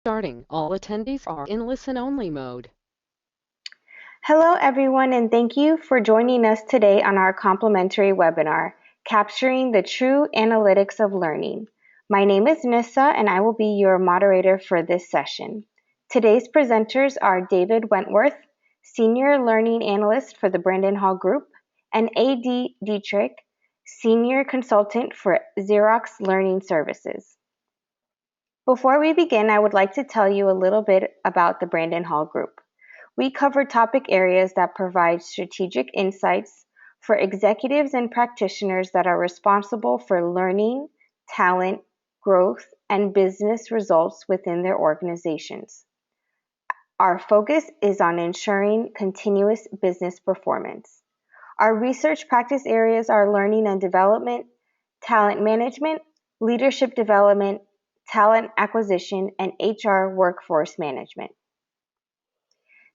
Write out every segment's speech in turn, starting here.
Starting, all attendees are in listen-only mode. Hello everyone, and thank you for joining us today on our complimentary webinar, Capturing the True Analytics of Learning. My name is Nissa and I will be your moderator for this session. Today's presenters are David Wentworth, Senior Learning Analyst for the Brandon Hall Group, and A.D. Detrick, Senior Consultant for Xerox Learning Services. Before we begin, I would like to tell you a little bit about the Brandon Hall Group. We cover topic areas that provide strategic insights for executives and practitioners that are responsible for learning, talent, growth, and business results within their organizations. Our focus is on ensuring continuous business performance. Our research practice areas are learning and development, talent management, leadership development, talent acquisition, and HR workforce management.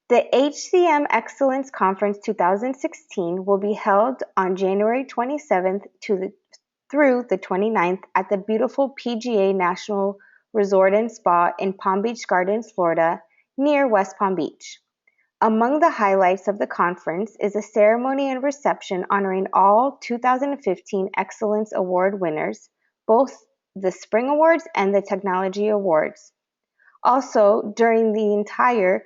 The HCM Excellence Conference 2016 will be held on January 27th through the 29th at the beautiful PGA National Resort and Spa in Palm Beach Gardens, Florida, near West Palm Beach. Among the highlights of the conference is a ceremony and reception honoring all 2015 Excellence Award winners, both the Spring Awards and the Technology Awards. Also, during the entire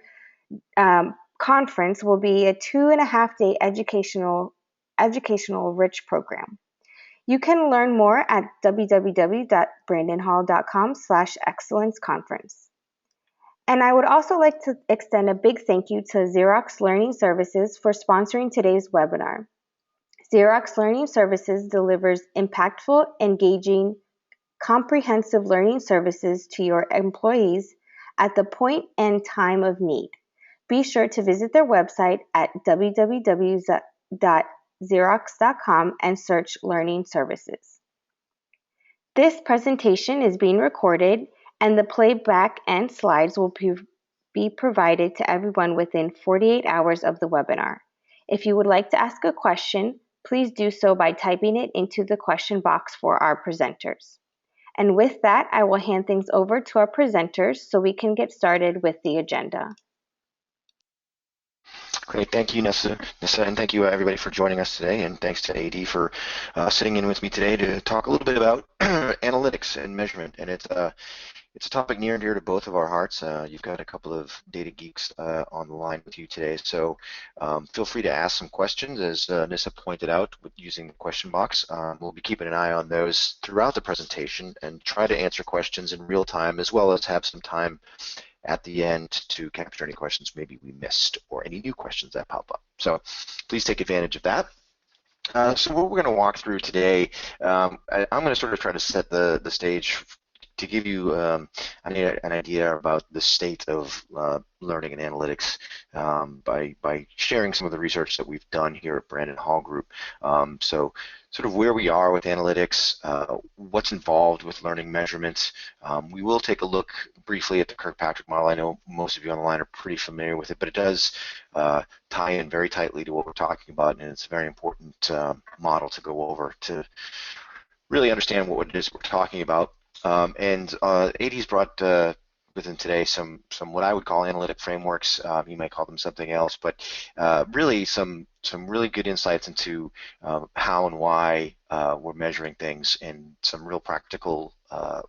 conference will be a 2.5-day educational rich program. You can learn more at www.brandonhall.com/excellenceconference. And I would also like to extend a big thank you to Xerox Learning Services for sponsoring today's webinar. Xerox Learning Services delivers impactful, engaging, comprehensive learning services to your employees at the point and time of need. Be sure to visit their website at www.xerox.com and search Learning Services. This presentation is being recorded and the playback and slides will be provided to everyone within 48 hours of the webinar. If you would like to ask a question, please do so by typing it into the question box for our presenters. And with that, I will hand things over to our presenters so we can get started with the agenda. Great, thank you, Nessa, and thank you everybody for joining us today, and thanks to AD for sitting in with me today to talk a little bit about analytics and measurement. And it's a topic near and dear to both of our hearts. You've got a couple of data geeks on the line with you today, so feel free to ask some questions, as Nissa pointed out, using the question box. We'll be keeping an eye on those throughout the presentation and try to answer questions in real time, as well as have some time at the end to capture any questions maybe we missed or any new questions that pop up. So please take advantage of that. So what we're going to walk through today, I'm going to sort of try to set the stage to give you an idea about the state of learning and analytics by sharing some of the research that we've done here at Brandon Hall Group. So sort of where we are with analytics, what's involved with learning measurements. We will take a look briefly at the Kirkpatrick Model. I know most of you on the line are pretty familiar with it, but it does tie in very tightly to what we're talking about, and it's a very important model to go over to really understand what it is we're talking about. And AD's brought with him today some what I would call analytic frameworks. You might call them something else, but really some really good insights into how and why we're measuring things, and some real practical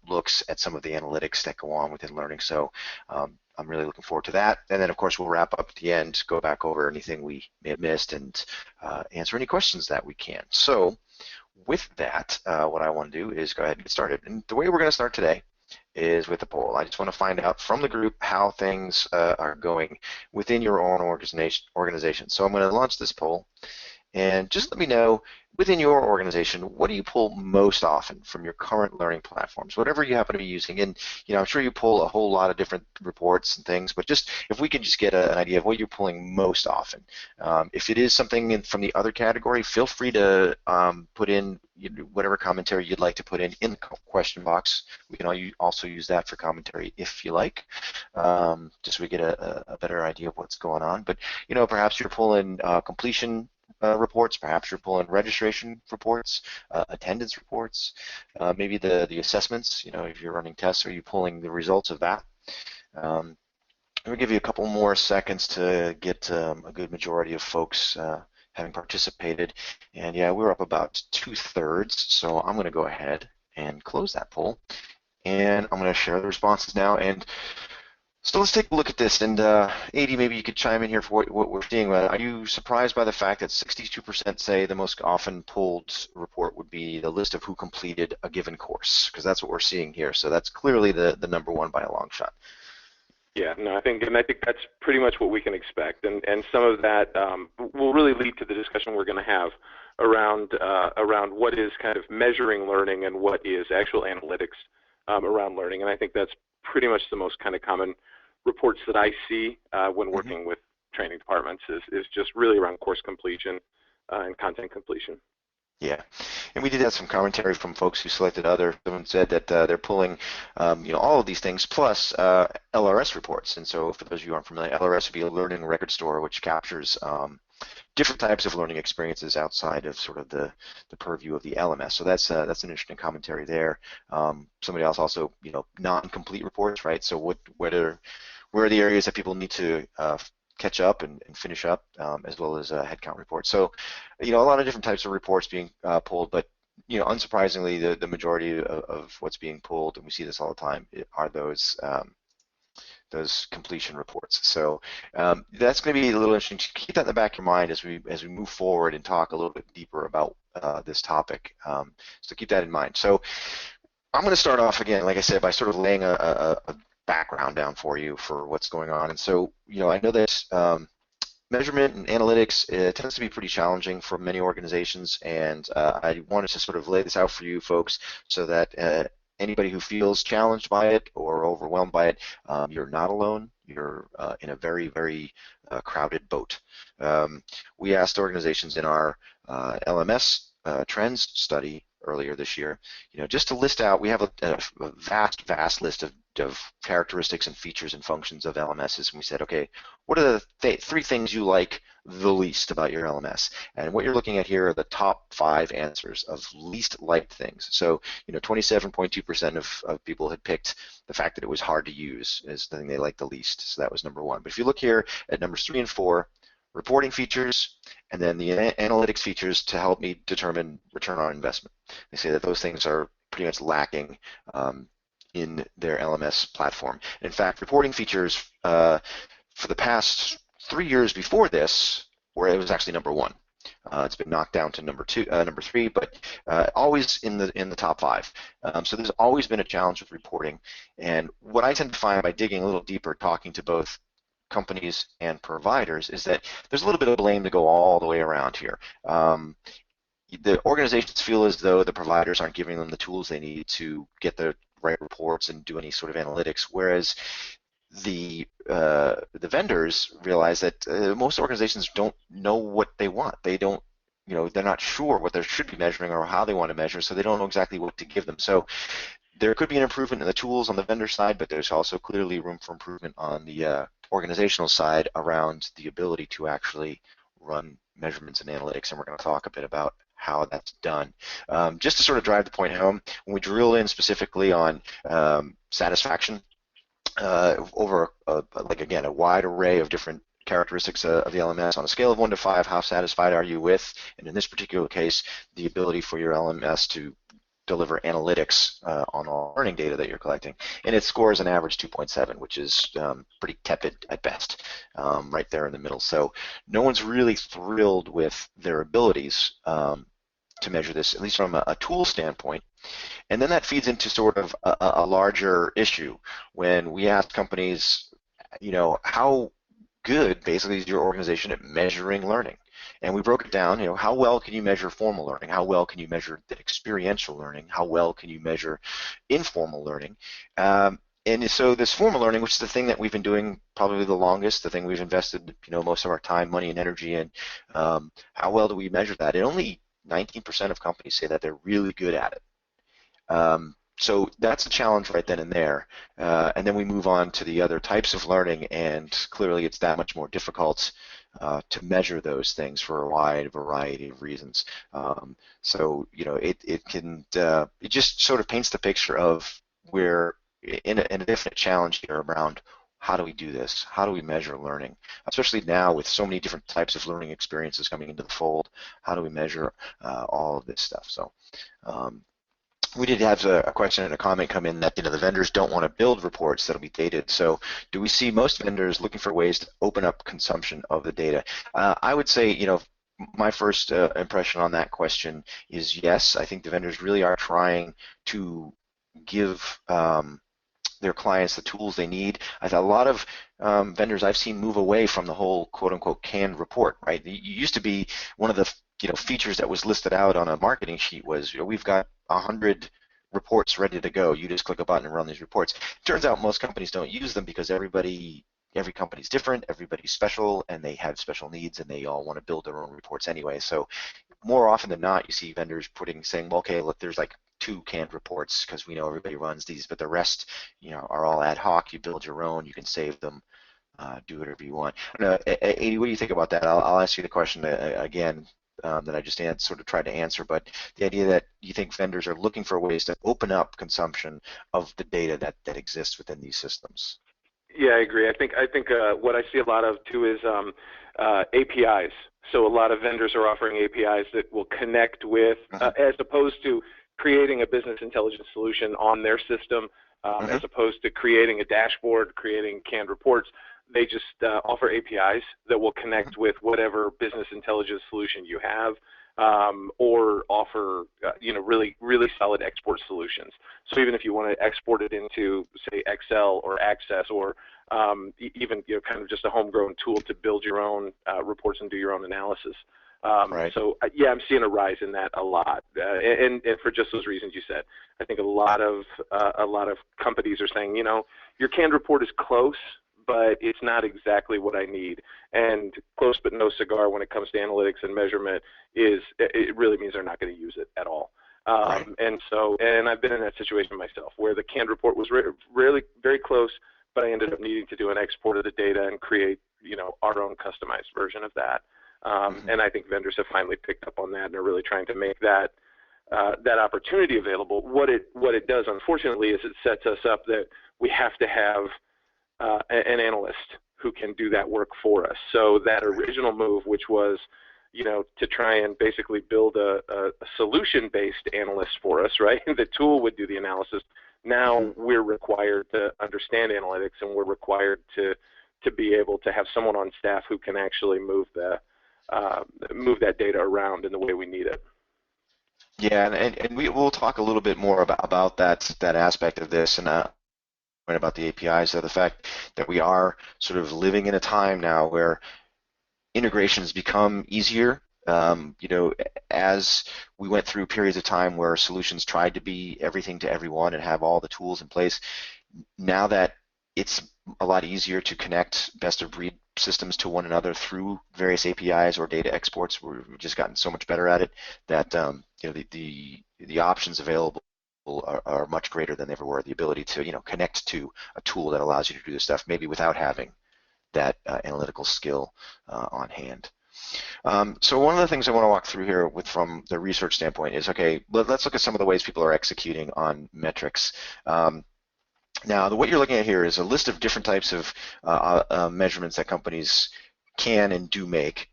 looks at some of the analytics that go on within learning. So I'm really looking forward to that. And then, of course, we'll wrap up at the end, go back over anything we may have missed, and answer any questions that we can. So with that, what I want to do is go ahead and get started. And the way we're going to start today is with a poll. I just want to find out from the group how things are going within your own organization. So I'm going to launch this poll, and just let me know, within your organization, what do you pull most often from your current learning platforms, whatever you happen to be using? And I'm sure you pull a whole lot of different reports and things, but just if we can just get an idea of what you're pulling most often. If it is something from the other category, feel free to put in whatever commentary you'd like to put in the question box. We can also use that for commentary if you like, just so we get a better idea of what's going on. But perhaps you're pulling completion reports, perhaps you're pulling registration reports, attendance reports, maybe the assessments. If you're running tests, are you pulling the results of that? I'm going to give you a couple more seconds to get a good majority of folks having participated. And yeah, we're up about 2/3, so I'm going to go ahead and close that poll. And I'm going to share the responses now. And so let's take a look at this. And AD, maybe you could chime in here for what we're seeing. Are you surprised by the fact that 62% say the most often pulled report would be the list of who completed a given course? Because that's what we're seeing here. So that's clearly the number one by a long shot. Yeah, no, I think that's pretty much what we can expect, and some of that will really lead to the discussion we're going to have around what is kind of measuring learning and what is actual analytics around learning, and I think that's pretty much the most kind of common reports that I see when working with training departments is just really around course completion and content completion. Yeah, and we did have some commentary from folks who selected other. Someone said that they're pulling, all of these things plus LRS reports. And so, for those of you who aren't familiar, LRS would be a learning record store, which captures different types of learning experiences outside of sort of the purview of the LMS. So that's an interesting commentary there. Somebody else also, non-complete reports, right? So where are the areas that people need to catch up and finish up, as well as headcount reports. So, a lot of different types of reports being pulled, but unsurprisingly, the majority of what's being pulled, and we see this all the time, are those completion reports. So that's going to be a little interesting to keep that in the back of your mind as we move forward and talk a little bit deeper about this topic. So keep that in mind. So I'm going to start off again, like I said, by sort of laying a background down for you for what's going on. And so, I know that measurement and analytics tends to be pretty challenging for many organizations, and I wanted to sort of lay this out for you folks so that anybody who feels challenged by it or overwhelmed by it, you're not alone. You're in a very, very crowded boat. We asked organizations in our LMS trends study earlier this year, just to list out, we have a vast list of characteristics and features and functions of LMSs, and we said, okay, what are the three things you like the least about your LMS? And what you're looking at here are the top 5 answers of least liked things. So, 27.2% of people had picked the fact that it was hard to use as the thing they liked the least. So that was number 1. But if you look here at numbers 3 and 4, reporting features, and then the analytics features to help me determine return on investment. They say that those things are pretty much lacking in their LMS platform. In fact, reporting features for the past 3 years before this, where it was actually number 1. It's been knocked down to number 3, but always in the top 5. So there's always been a challenge with reporting. And what I tend to find by digging a little deeper, talking to both companies and providers, is that there's a little bit of blame to go all the way around here. The organizations feel as though the providers aren't giving them the tools they need to get the right reports and do any sort of analytics, whereas the vendors realize that most organizations don't know what they want. They don't, they're not sure what they should be measuring or how they want to measure, so they don't know exactly what to give them. So there could be an improvement in the tools on the vendor side, but there's also clearly room for improvement on the organizational side around the ability to actually run measurements and analytics, and we're going to talk a bit about how that's done. Just to sort of drive the point home, when we drill in specifically on satisfaction over, a wide array of different characteristics of the LMS, on a scale of 1 to 5, how satisfied are you with, and in this particular case, the ability for your LMS to deliver analytics on all learning data that you're collecting, and it scores an average 2.7, which is pretty tepid at best, right there in the middle. So no one's really thrilled with their abilities to measure this, at least from a tool standpoint. And then that feeds into sort of a larger issue when we ask companies, how good basically is your organization at measuring learning? And we broke it down, how well can you measure formal learning? How well can you measure the experiential learning? How well can you measure informal learning? And so this formal learning, which is the thing that we've been doing probably the longest, the thing we've invested, most of our time, money, and energy in, how well do we measure that? And only 19% of companies say that they're really good at it. So that's a challenge right then and there. And then we move on to the other types of learning, and clearly it's that much more difficult to measure those things for a wide variety of reasons. So it just sort of paints the picture of we're in a definite challenge here around how do we do this? How do we measure learning? Especially now with so many different types of learning experiences coming into the fold, how do we measure all of this stuff? So we did have a question and a comment come in that the vendors don't want to build reports that'll be dated. So do we see most vendors looking for ways to open up consumption of the data? I would say, my first impression on that question is yes. I think the vendors really are trying to give their clients the tools they need. A lot of vendors I've seen move away from the whole quote-unquote canned report, right? It used to be one of the features that was listed out on a marketing sheet was, we've got 100 reports ready to go. You just click a button and run these reports. Turns out most companies don't use them because every company's different, everybody's special, and they have special needs, and they all want to build their own reports anyway. So more often than not, you see vendors saying, well, okay, look, there's like 2 canned reports because we know everybody runs these, but the rest, are all ad hoc. You build your own, you can save them, do whatever you want. I don't know, Adi, what do you think about that? I'll ask you the question again that I just sort of tried to answer, but the idea that you think vendors are looking for ways to open up consumption of the data that exists within these systems. Yeah, I agree. I think what I see a lot of too is APIs. So a lot of vendors are offering APIs that will connect with, as opposed to creating a business intelligence solution on their system, as opposed to creating a dashboard, creating canned reports. They just offer APIs that will connect with whatever business intelligence solution you have, or offer really solid export solutions. So even if you want to export it into, say, Excel or Access, or even kind of just a homegrown tool to build your own reports and do your own analysis. Right. So yeah, I'm seeing a rise in that a lot, and for just those reasons you said. I think a lot of companies are saying, your canned report is close, but it's not exactly what I need. And close but no cigar when it comes to analytics and measurement it really means they're not going to use it at all. Right. And I've been in that situation myself where the canned report was really very close, but I ended up needing to do an export of the data and create, our own customized version of that. And I think vendors have finally picked up on that and are really trying to make that opportunity available. What it does, unfortunately, is it sets us up that we have to have an analyst who can do that work for us. So that original move, which was, to try and basically build a solution-based analyst for us, right? The tool would do the analysis. Now we're required to understand analytics, and we're required to be able to have someone on staff who can actually move that data around in the way we need it. Yeah, and we'll talk a little bit more about that aspect of this, and about the APIs, so the fact that we are sort of living in a time now where integrations become easier. As we went through periods of time where solutions tried to be everything to everyone and have all the tools in place, now that it's a lot easier to connect best-of-breed systems to one another through various APIs or data exports, we've just gotten so much better at it that the options available are much greater than they ever were. The ability to connect to a tool that allows you to do this stuff, maybe without having that analytical skill on hand. So one of the things I want to walk through here from the research standpoint is, okay, let's look at some of the ways people are executing on metrics. Now, what you're looking at here is a list of different types of measurements that companies can and do make.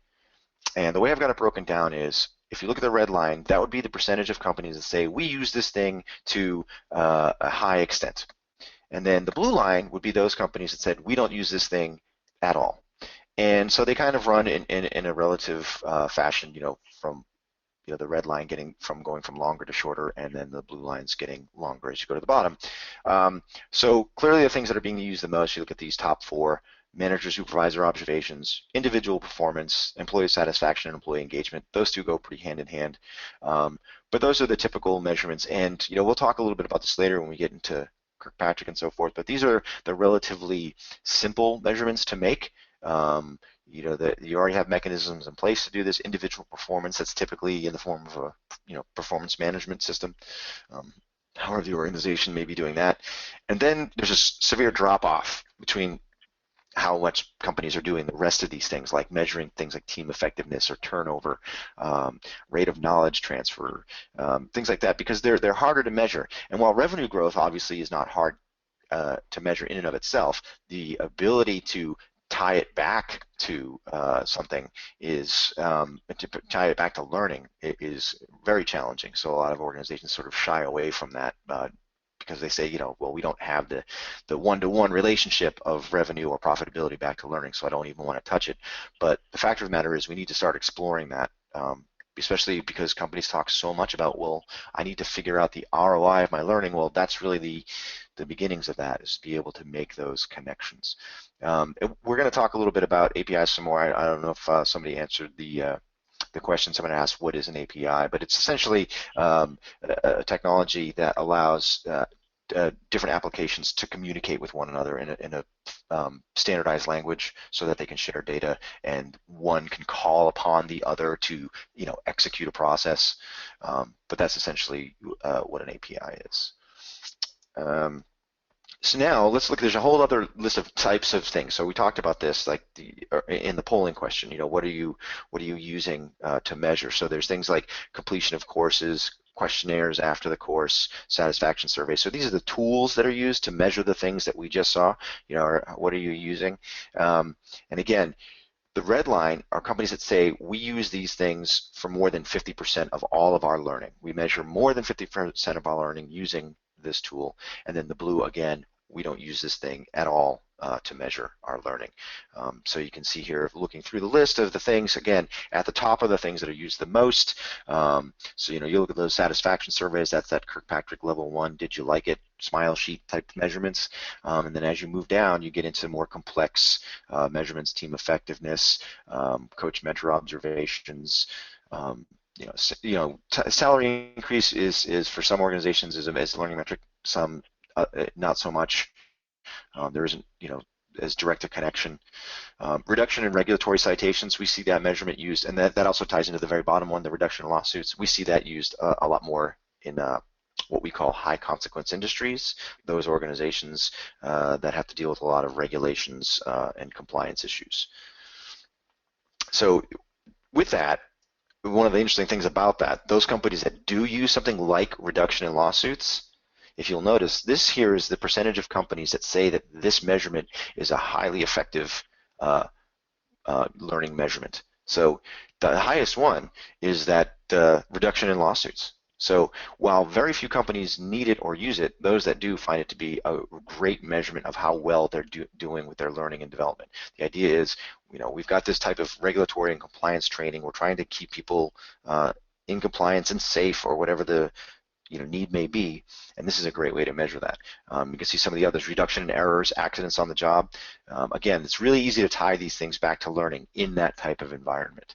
And the way I've got it broken down is, if you look at the red line, that would be the percentage of companies that say, we use this thing to a high extent. And then the blue line would be those companies that said, we don't use this thing at all. And so they kind of run in a relative fashion, from the red line going from longer to shorter, and then the blue line's getting longer as you go to the bottom. So clearly the things that are being used the most, you look at these top 4: manager supervisor observations, individual performance, employee satisfaction, and employee engagement. Those two go pretty hand in hand. But those are the typical measurements, and we'll talk a little bit about this later when we get into Kirkpatrick and so forth, but these are the relatively simple measurements to make. That you already have mechanisms in place to do this. Individual performance, that's typically in the form of a performance management system. However the organization may be doing that. And then there's a severe drop-off between how much companies are doing the rest of these things, like measuring things like team effectiveness or turnover, rate of knowledge transfer, things like that, because they're harder to measure. And while revenue growth obviously is not hard to measure in and of itself, the ability to tie it back to something is to tie it back to learning is very challenging. So a lot of organizations sort of shy away from that because they say, well, we don't have the one-to-one relationship of revenue or profitability back to learning, so I don't even want to touch it. But the fact of the matter is we need to start exploring that, especially because companies talk so much about, well, I need to figure out the ROI of my learning. Well, that's really the beginnings of that, is to be able to make those connections. We're going to talk a little bit about APIs some more. I don't know if somebody answered the question. Someone asked, what is an API? But it's essentially a technology that allows different applications to communicate with one another in a standardized language so that they can share data, and one can call upon the other to execute a process. But that's essentially what an API is. So now let's look. There's a whole other list of types of things. So we talked about this, like in the polling question. What are you using to measure? So there's things like completion of courses, questionnaires after the course, satisfaction surveys. So these are the tools that are used to measure the things that we just saw. What are you using? And again, the red line are companies that say we use these things for more than 50% of all of our learning. We measure more than 50% of our learning using this tool. And then the blue, again, we don't use this thing at all to measure our learning. So you can see here, looking through the list of the things, again, at the top are the things that are used the most. So you look at those satisfaction surveys, that's that Kirkpatrick level 1, did you like it, smile sheet type measurements. And then as you move down, you get into more complex measurements, team effectiveness, coach mentor observations. Salary increase is for some organizations is a learning metric, some not so much. There isn't as direct a connection. Reduction in regulatory citations, we see that measurement used, and that also ties into the very bottom one, the reduction in lawsuits. We see that used a lot more in what we call high consequence industries, those organizations that have to deal with a lot of regulations and compliance issues. So with that, one of the interesting things about that, those companies that do use something like reduction in lawsuits, if you'll notice, this here is the percentage of companies that say that this measurement is a highly effective learning measurement. So the highest one is that reduction in lawsuits. So while very few companies need it or use it, those that do find it to be a great measurement of how well they're doing with their learning and development. The idea is, we've got this type of regulatory and compliance training. We're trying to keep people in compliance and safe, or whatever the need may be, and this is a great way to measure that. You can see some of the others: reduction in errors, accidents on the job. Again, it's really easy to tie these things back to learning in that type of environment.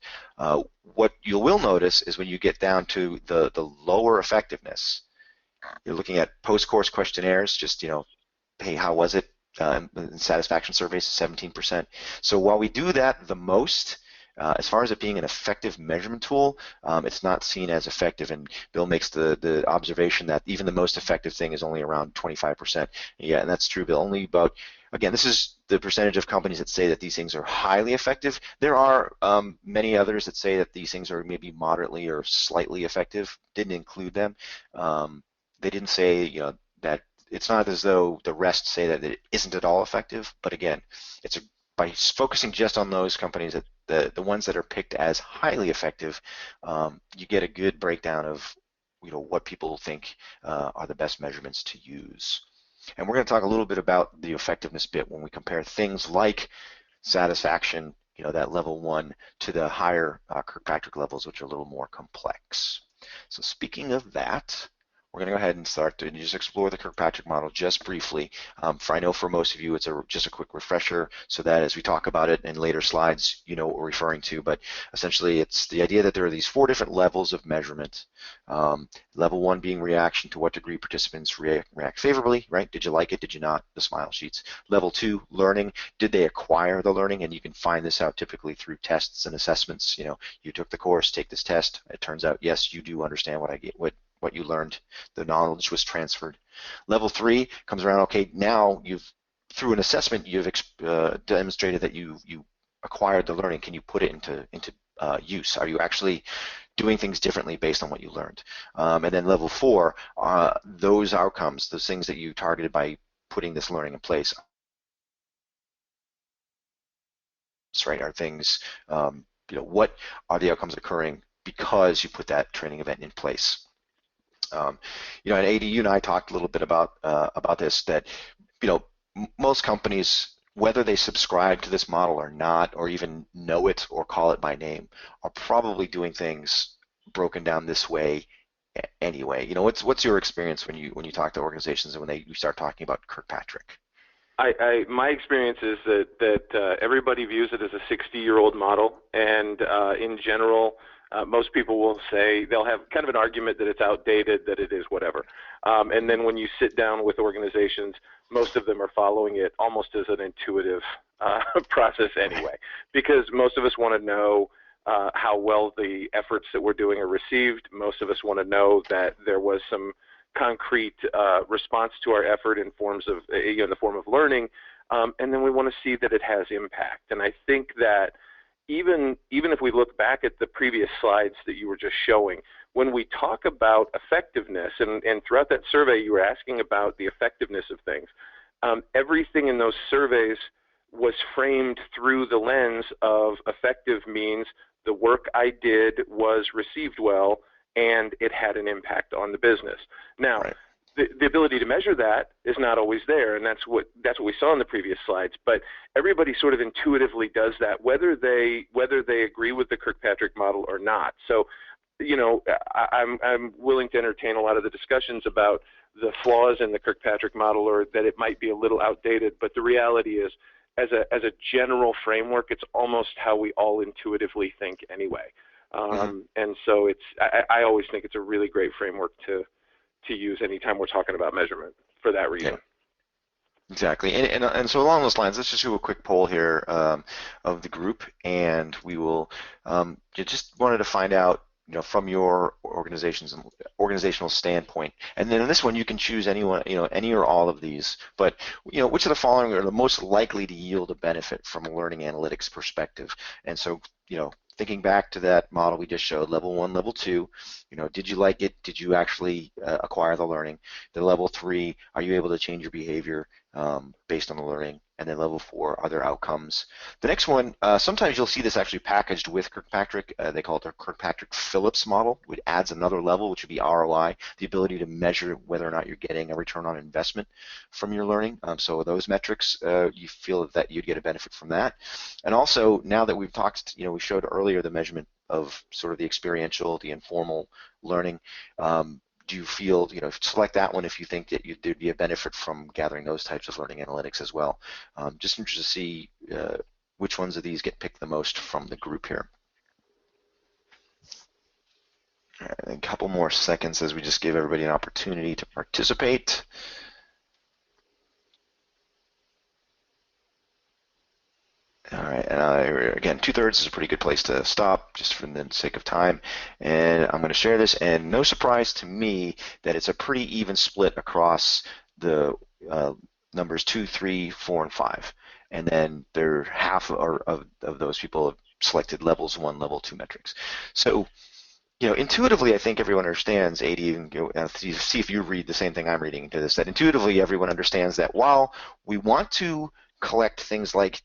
What you will notice is when you get down to the lower effectiveness, you're looking at post-course questionnaires, just hey, how was it? Satisfaction surveys, 17%. So while we do that the most, as far as it being an effective measurement tool, it's not seen as effective, and Bill makes the observation that even the most effective thing is only around 25%. Yeah, and that's true, Bill. Only about, again, this is the percentage of companies that say that these things are highly effective. There are many others that say that these things are maybe moderately or slightly effective. Didn't include them. They didn't say that it's not as though the rest say that it isn't at all effective, but again, by focusing just on those companies, that the ones that are picked as highly effective, you get a good breakdown of what people think are the best measurements to use. And we're going to talk a little bit about the effectiveness bit when we compare things like satisfaction, that level 1, to the higher Kirkpatrick levels, which are a little more complex. So speaking of that, we're going to go ahead and start to just explore the Kirkpatrick model just briefly. I know for most of you it's just a quick refresher, so that as we talk about it in later slides, you know what we're referring to. But essentially, it's the idea that there are these 4 different levels of measurement. Level 1 being reaction, to what degree participants react favorably, right? Did you like it? Did you not? The smile sheets. Level 2, learning. Did they acquire the learning? And you can find this out typically through tests and assessments. You took the course, take this test. It turns out, yes, you do understand what you learned. The knowledge was transferred. Level 3 comes around, okay, now through an assessment, you've demonstrated that you acquired the learning. Can you put it into use? Are you actually doing things differently based on what you learned? And then level 4, those outcomes, those things that you targeted by putting this learning in place? Right? Are things, what are the outcomes occurring because you put that training event in place? And AD, you and I talked a little bit about this, that most companies, whether they subscribe to this model or not, or even know it or call it by name, are probably doing things broken down this way anyway. What's your experience when you talk to organizations and when you start talking about Kirkpatrick? My experience is that everybody views it as a 60-year-old model, and in general, most people will say they'll have kind of an argument that it's outdated, that it is whatever. And then when you sit down with organizations, most of them are following it almost as an intuitive process anyway, because most of us want to know how well the efforts that we're doing are received. Most of us want to know that there was some concrete response to our effort in the form of learning, and then we want to see that it has impact. And I think that even if we look back at the previous slides that you were just showing, when we talk about effectiveness, and throughout that survey you were asking about the effectiveness of things, everything in those surveys was framed through the lens of effective means the work I did was received well and it had an impact on the business. Now, right. The ability to measure that is not always there, and that's what we saw in the previous slides. But everybody sort of intuitively does that, whether they agree with the Kirkpatrick model or not. So, I'm willing to entertain a lot of the discussions about the flaws in the Kirkpatrick model, or that it might be a little outdated. But the reality is, as a general framework, it's almost how we all intuitively think anyway. And so I always think it's a really great framework to use anytime we're talking about measurement for that reason. Yeah. Exactly, and so along those lines, let's just do a quick poll here of the group, and we will just wanted to find out, from your organizational standpoint, and then in this one you can choose anyone, any or all of these, but which of the following are the most likely to yield a benefit from a learning analytics perspective? And so, thinking back to that model we just showed, level 1, level 2, did you like it? Did you actually acquire the learning? The level 3, are you able to change your behavior based on the learning? And then level 4, are there outcomes? The next one, sometimes you'll see this actually packaged with Kirkpatrick. They call it the Kirkpatrick Phillips model, which adds another level, which would be ROI, the ability to measure whether or not you're getting a return on investment from your learning. So those metrics, you feel that you'd get a benefit from that. And also, now that we've talked, we showed earlier the measurement of sort of the experiential, the informal learning. Do you feel, select that one if you think that there'd be a benefit from gathering those types of learning analytics as well. Just interested to see which ones of these get picked the most from the group here. All right, a couple more seconds as we just give everybody an opportunity to participate. All right, and again, 2/3 is a pretty good place to stop, just for the sake of time. And I'm going to share this, and no surprise to me that it's a pretty even split across the numbers 2, 3, 4, and 5. And then half of those people have selected levels 1, level 2 metrics. So, intuitively, I think everyone understands, AD, and see if you read the same thing I'm reading into this, that intuitively everyone understands that while we want to collect things like,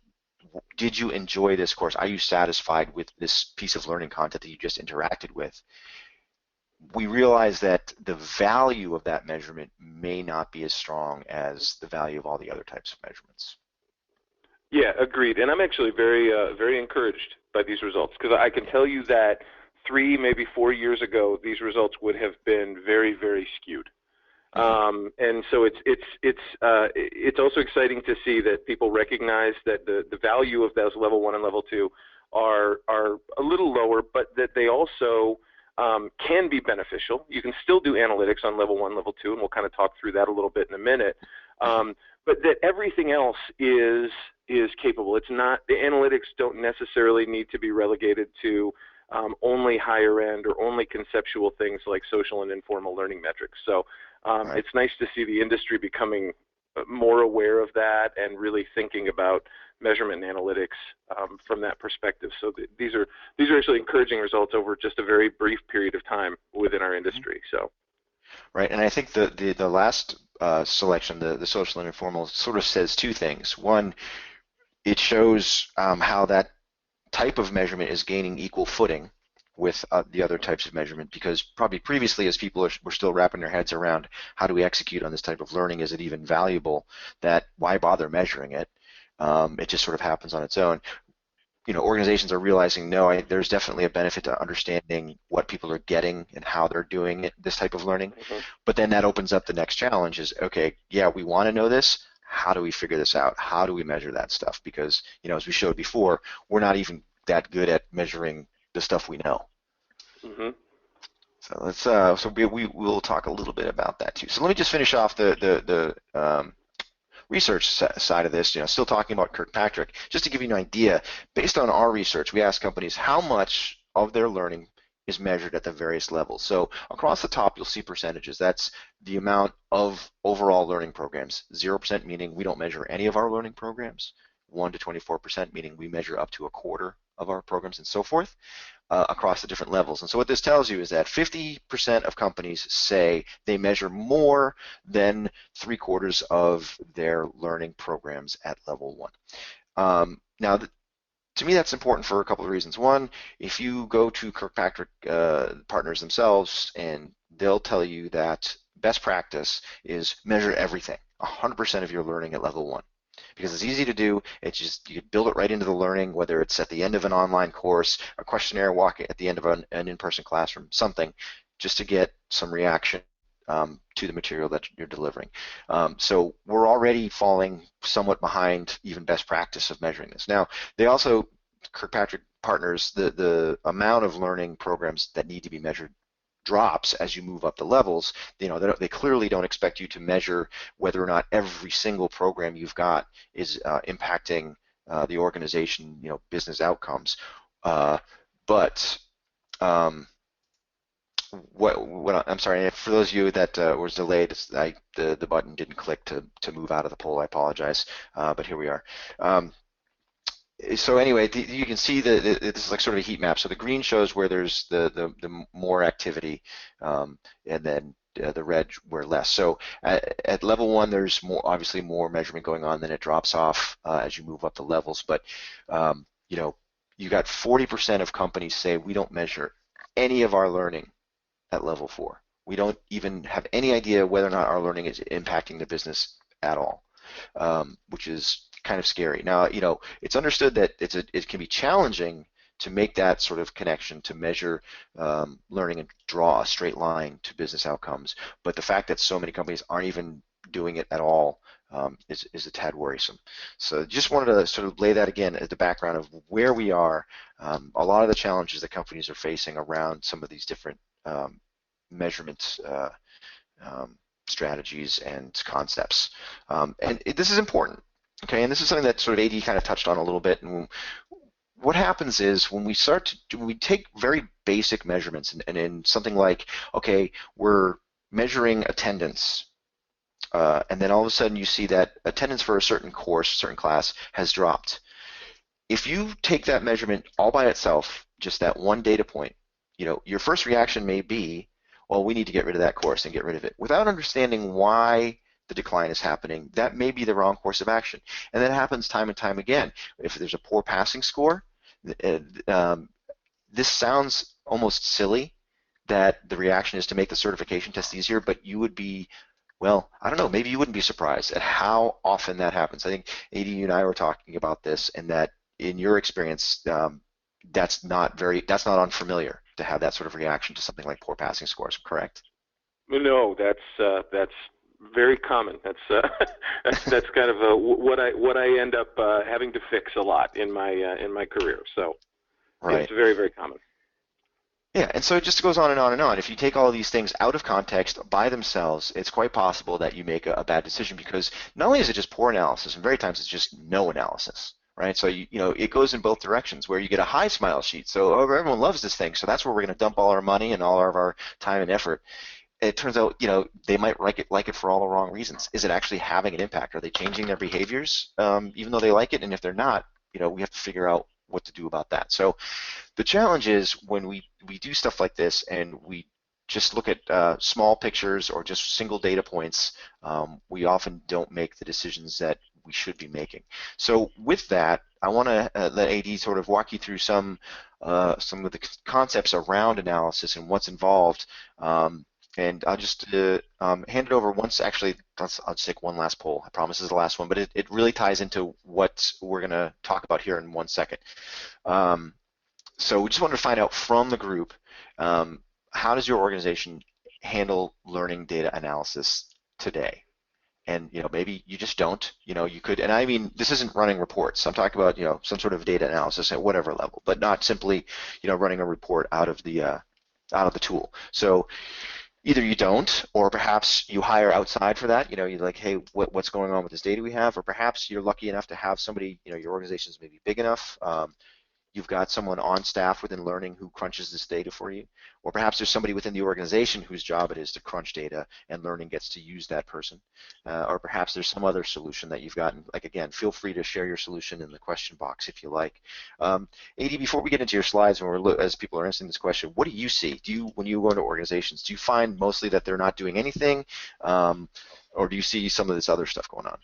did you enjoy this course? Are you satisfied with this piece of learning content that you just interacted with? We realize that the value of that measurement may not be as strong as the value of all the other types of measurements. Yeah, agreed. And I'm actually very encouraged by these results, because I can tell you that 3, maybe 4 years ago, these results would have been very, very skewed. And so it's also exciting to see that people recognize that the value of those level 1 and level 2 are a little lower, but that they also can be beneficial. You can still do analytics on level 1, level 2, and we'll kind of talk through that a little bit in a minute. But that everything else is capable. It's not, the analytics don't necessarily need to be relegated to only higher end or only conceptual things like social and informal learning metrics. So right. It's nice to see the industry becoming more aware of that and really thinking about measurement and analytics from that perspective. So these are actually encouraging results over just a very brief period of time within our industry. So. Right, and I think the last selection, the social and informal, sort of says two things. One, it shows how that type of measurement is gaining equal footing with the other types of measurement, because probably previously, as people were still wrapping their heads around how do we execute on this type of learning, is it even valuable, that why bother measuring it? It just sort of happens on its own. Organizations are realizing, no, there's definitely a benefit to understanding what people are getting and how they're doing it, this type of learning. But then that opens up the next challenge is, okay, yeah, we want to know this. How do we figure this out? How do we measure that stuff? Because, as we showed before, we're not even that good at measuring the stuff we know. So let's we'll talk a little bit about that too. So let me just finish off the research side of this, still talking about Kirkpatrick, just to give you an idea. Based on our research, we asked companies how much of their learning is measured at the various levels. So across the top, you'll see percentages. That's the amount of overall learning programs. 0% meaning we don't measure any of our learning programs. 1 to 24% meaning we measure up to a quarter of our programs, and so forth, across the different levels. And so what this tells you is that 50% of companies say they measure more than 3/4 of their learning programs at level 1. Now, to me, that's important for a couple of reasons. One, if you go to Kirkpatrick partners themselves, and they'll tell you that best practice is measure everything, 100% of your learning at level 1. Because it's easy to do. It's just, you build it right into the learning, whether it's at the end of an online course, a questionnaire walk at the end of an in-person classroom, something, just to get some reaction to the material that you're delivering. So we're already falling somewhat behind even best practice of measuring this. Now, they also, Kirkpatrick partners, the amount of learning programs that need to be measured drops as you move up the levels. They clearly don't expect you to measure whether or not every single program you've got is impacting the organization, business outcomes. But I'm sorry, for those of you that was delayed, the button didn't click to move out of the poll. I apologize, but here we are. So anyway, you can see this is like sort of a heat map. So the green shows where there's the more activity, and then the red where less. So at level 1, there's obviously more measurement going on, then it drops off as you move up the levels. But you got 40% of companies say we don't measure any of our learning at level 4. We don't even have any idea whether or not our learning is impacting the business at all, which is kind of scary. Now, it's understood that it can be challenging to make that sort of connection, to measure learning and draw a straight line to business outcomes. But the fact that so many companies aren't even doing it at all is a tad worrisome. So just wanted to sort of lay that again as the background of where we are, a lot of the challenges that companies are facing around some of these different measurements strategies and concepts. And this is important. Okay, and this is something that sort of AD kind of touched on a little bit. And what happens is when we take very basic measurements, and in something like, okay, we're measuring attendance, and then all of a sudden you see that attendance for a certain course, certain class has dropped. If you take that measurement all by itself, just that one data point, your first reaction may be, well, we need to get rid of that course and get rid of it. Without understanding why the decline is happening, that may be the wrong course of action. And that happens time and time again. If there's a poor passing score, this sounds almost silly that the reaction is to make the certification test easier, but you would be, well, I don't know, maybe you wouldn't be surprised at how often that happens. I think AD, you and I were talking about this, and that in your experience, that's not unfamiliar to have that sort of reaction to something like poor passing scores, correct? No, that's very common. That's kind of what I end up having to fix a lot in my career. So right. It's very, very common. Yeah, and so it just goes on and on and on. If you take all of these things out of context by themselves, it's quite possible that you make a bad decision, because not only is it just poor analysis, and very times it's just no analysis, right? So it goes in both directions, where you get a high smile sheet. So everyone loves this thing, so that's where we're going to dump all our money and all of our time and effort. It turns out, they might like it for all the wrong reasons. Is it actually having an impact? Are they changing their behaviors, even though they like it? And if they're not, we have to figure out what to do about that. So the challenge is when we do stuff like this, and we just look at small pictures or just single data points, we often don't make the decisions that we should be making. So with that, I want to let AD sort of walk you through some of the concepts around analysis and what's involved. And I'll just hand it over once. Actually, I'll just take one last poll. I promise this is the last one, but it really ties into what we're going to talk about here in 1 second. So we just wanted to find out from the group, how does your organization handle learning data analysis today? And maybe you just don't. You could, and I mean, this isn't running reports. I'm talking about some sort of data analysis at whatever level, but not simply running a report out of the tool. So either you don't, or perhaps you hire outside for that. You're like, hey, what's going on with this data we have? Or perhaps you're lucky enough to have somebody. Your organization's maybe big enough. You've got someone on staff within learning who crunches this data for you, or perhaps there's somebody within the organization whose job it is to crunch data and learning gets to use that person, or perhaps there's some other solution that you've gotten. Like, again, feel free to share your solution in the question box if you like. AD, before we get into your slides, as people are answering this question, what do you see? When you go into organizations, do you find mostly that they're not doing anything, or do you see some of this other stuff going on?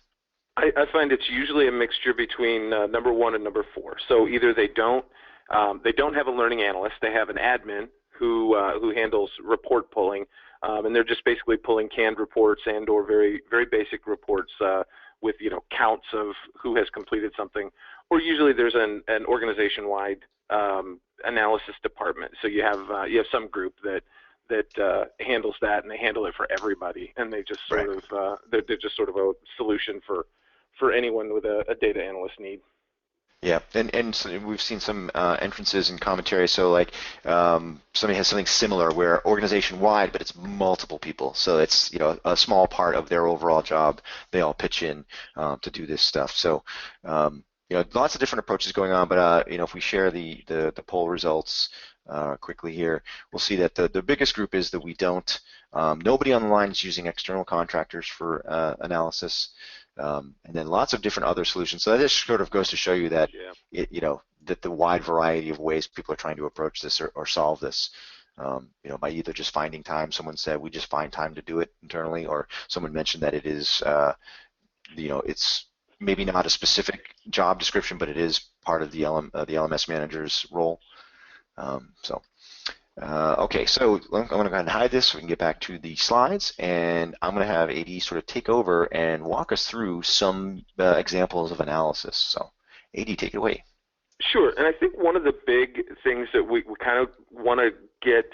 I find it's usually a mixture between number 1 and number 4. So either they don't have a learning analyst, they have an admin who handles report pulling, and they're just basically pulling canned reports and/or very basic reports with counts of who has completed something. Or usually there's an organization-wide analysis department. So you have some group that handles that, and they handle it for everybody, and they just sort of they're just sort of a solution for anyone with a data analyst need. Yeah, and so we've seen some entrances and commentary. So like somebody has something similar where organization-wide, but it's multiple people. So it's a small part of their overall job. They all pitch in to do this stuff. So lots of different approaches going on. But if we share the poll results quickly here, we'll see that the biggest group is that we don't. Nobody on the line is using external contractors for analysis. And then lots of different other solutions. So that just sort of goes to show you that that the wide variety of ways people are trying to approach this or solve this. By either just finding time. Someone said we just find time to do it internally, or someone mentioned that it is, it's maybe not a specific job description, but it is part of the LMS manager's role. Okay, so I'm going to go ahead and hide this so we can get back to the slides, and I'm going to have AD sort of take over and walk us through some examples of analysis. So, AD, take it away. Sure, and I think one of the big things that we kind of want to get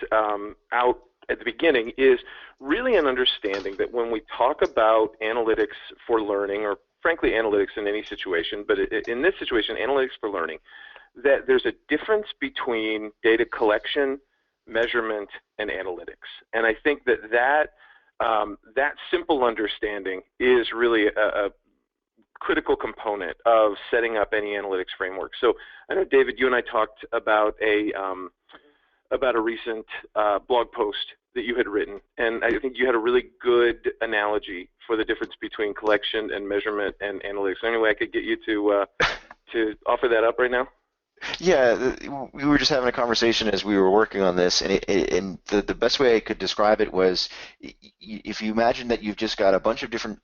out at the beginning is really an understanding that when we talk about analytics for learning, or frankly analytics in any situation, but in this situation, analytics for learning, that there's a difference between data collection, measurement, and analytics. And I think that simple understanding is really a critical component of setting up any analytics framework. So I know, David, you and I talked about a recent blog post that you had written, and I think you had a really good analogy for the difference between collection and measurement and analytics. Anyway, I could get you to offer that up right now? Yeah, we were just having a conversation as we were working on this, and the best way I could describe it was, if you imagine that you've just got a bunch of different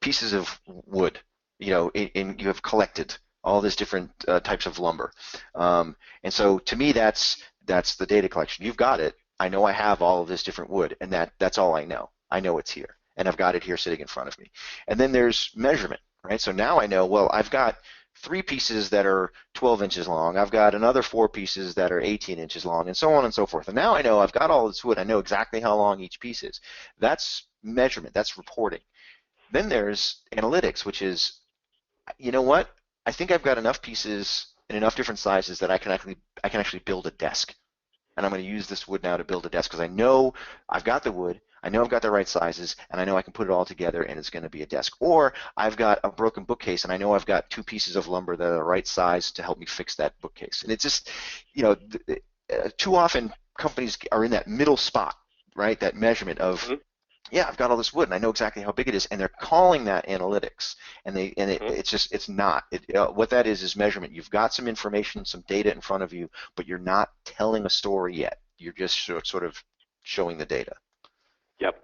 pieces of wood, and you have collected all these different types of lumber, and so to me that's the data collection. You've got it. I know I have all of this different wood, and that's all I know. I know it's here, and I've got it here sitting in front of me. And then there's measurement, right? So now I know, well, I've got 3 pieces that are 12 inches long. I've got another 4 pieces that are 18 inches long, and so on and so forth. And now I know I've got all this wood. I know exactly how long each piece is. That's measurement. That's reporting. Then there's analytics, which is, you know what? I think I've got enough pieces in enough different sizes that I can actually build a desk. And I'm going to use this wood now to build a desk because I know I've got the wood, I know I've got the right sizes, and I know I can put it all together and it's going to be a desk. Or I've got a broken bookcase and I know I've got 2 pieces of lumber that are the right size to help me fix that bookcase. And it's just, too often companies are in that middle spot, right? That measurement of, yeah, I've got all this wood and I know exactly how big it is, and they're calling that analytics, and it's not. What that is measurement. You've got some information, some data in front of you, but you're not telling a story yet. You're just sort of showing the data. Yep.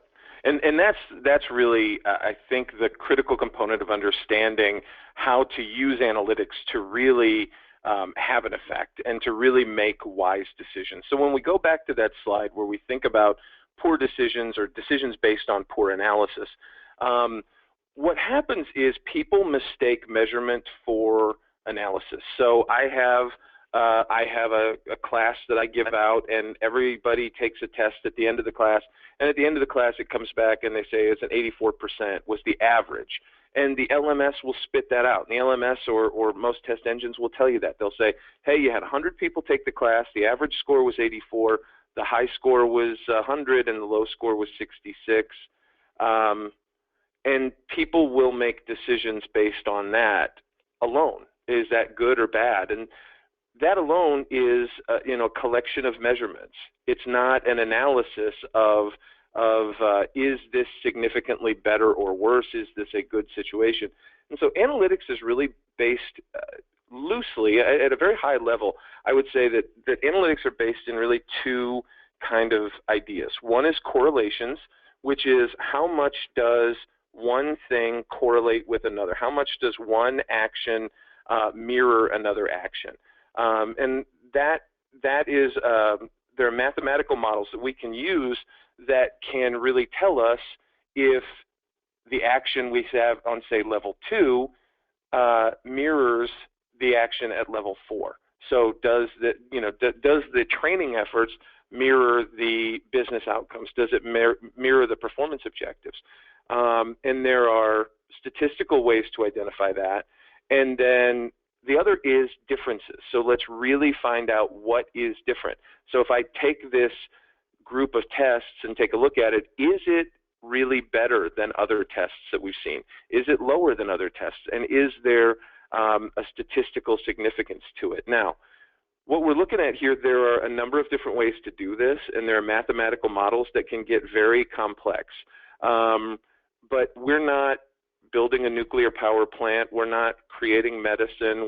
And that's really, I think, the critical component of understanding how to use analytics to really have an effect and to really make wise decisions. So when we go back to that slide where we think about poor decisions or decisions based on poor analysis, what happens is people mistake measurement for analysis. So I have a class that I give out, and everybody takes a test at the end of the class, and at the end of the class it cocomes back and they say it's an 84% was the average. And the LMS will spit that out. And the LMS or most test engines will tell you that. They'll say, hey, you had 100 people take the class, the average score was 84, the high score was 100, and the low score was 66. And people will make decisions based on that alone. Is that good or bad? And that alone is a collection of measurements. It's not an analysis of is this significantly better or worse? Is this a good situation? And so analytics is really based loosely at a very high level. I would say that analytics are based in really two kind of ideas. One is correlations, which is how much does one thing correlate with another? How much does one action mirror another action? And that is there are mathematical models that we can use that can really tell us if the action we have on, say, level 2 mirrors the action at level 4. So does the training efforts mirror the business outcomes? Does it mirror the performance objectives? And there are statistical ways to identify that. And then the other is differences. So let's really find out what is different. So if I take this group of tests and take a look at it, is it really better than other tests that we've seen? Is it lower than other tests? And is there a statistical significance to it? Now, what we're looking at here, there are a number of different ways to do this, and there are mathematical models that can get very complex. But we're not building a nuclear power plant. We're not creating medicine.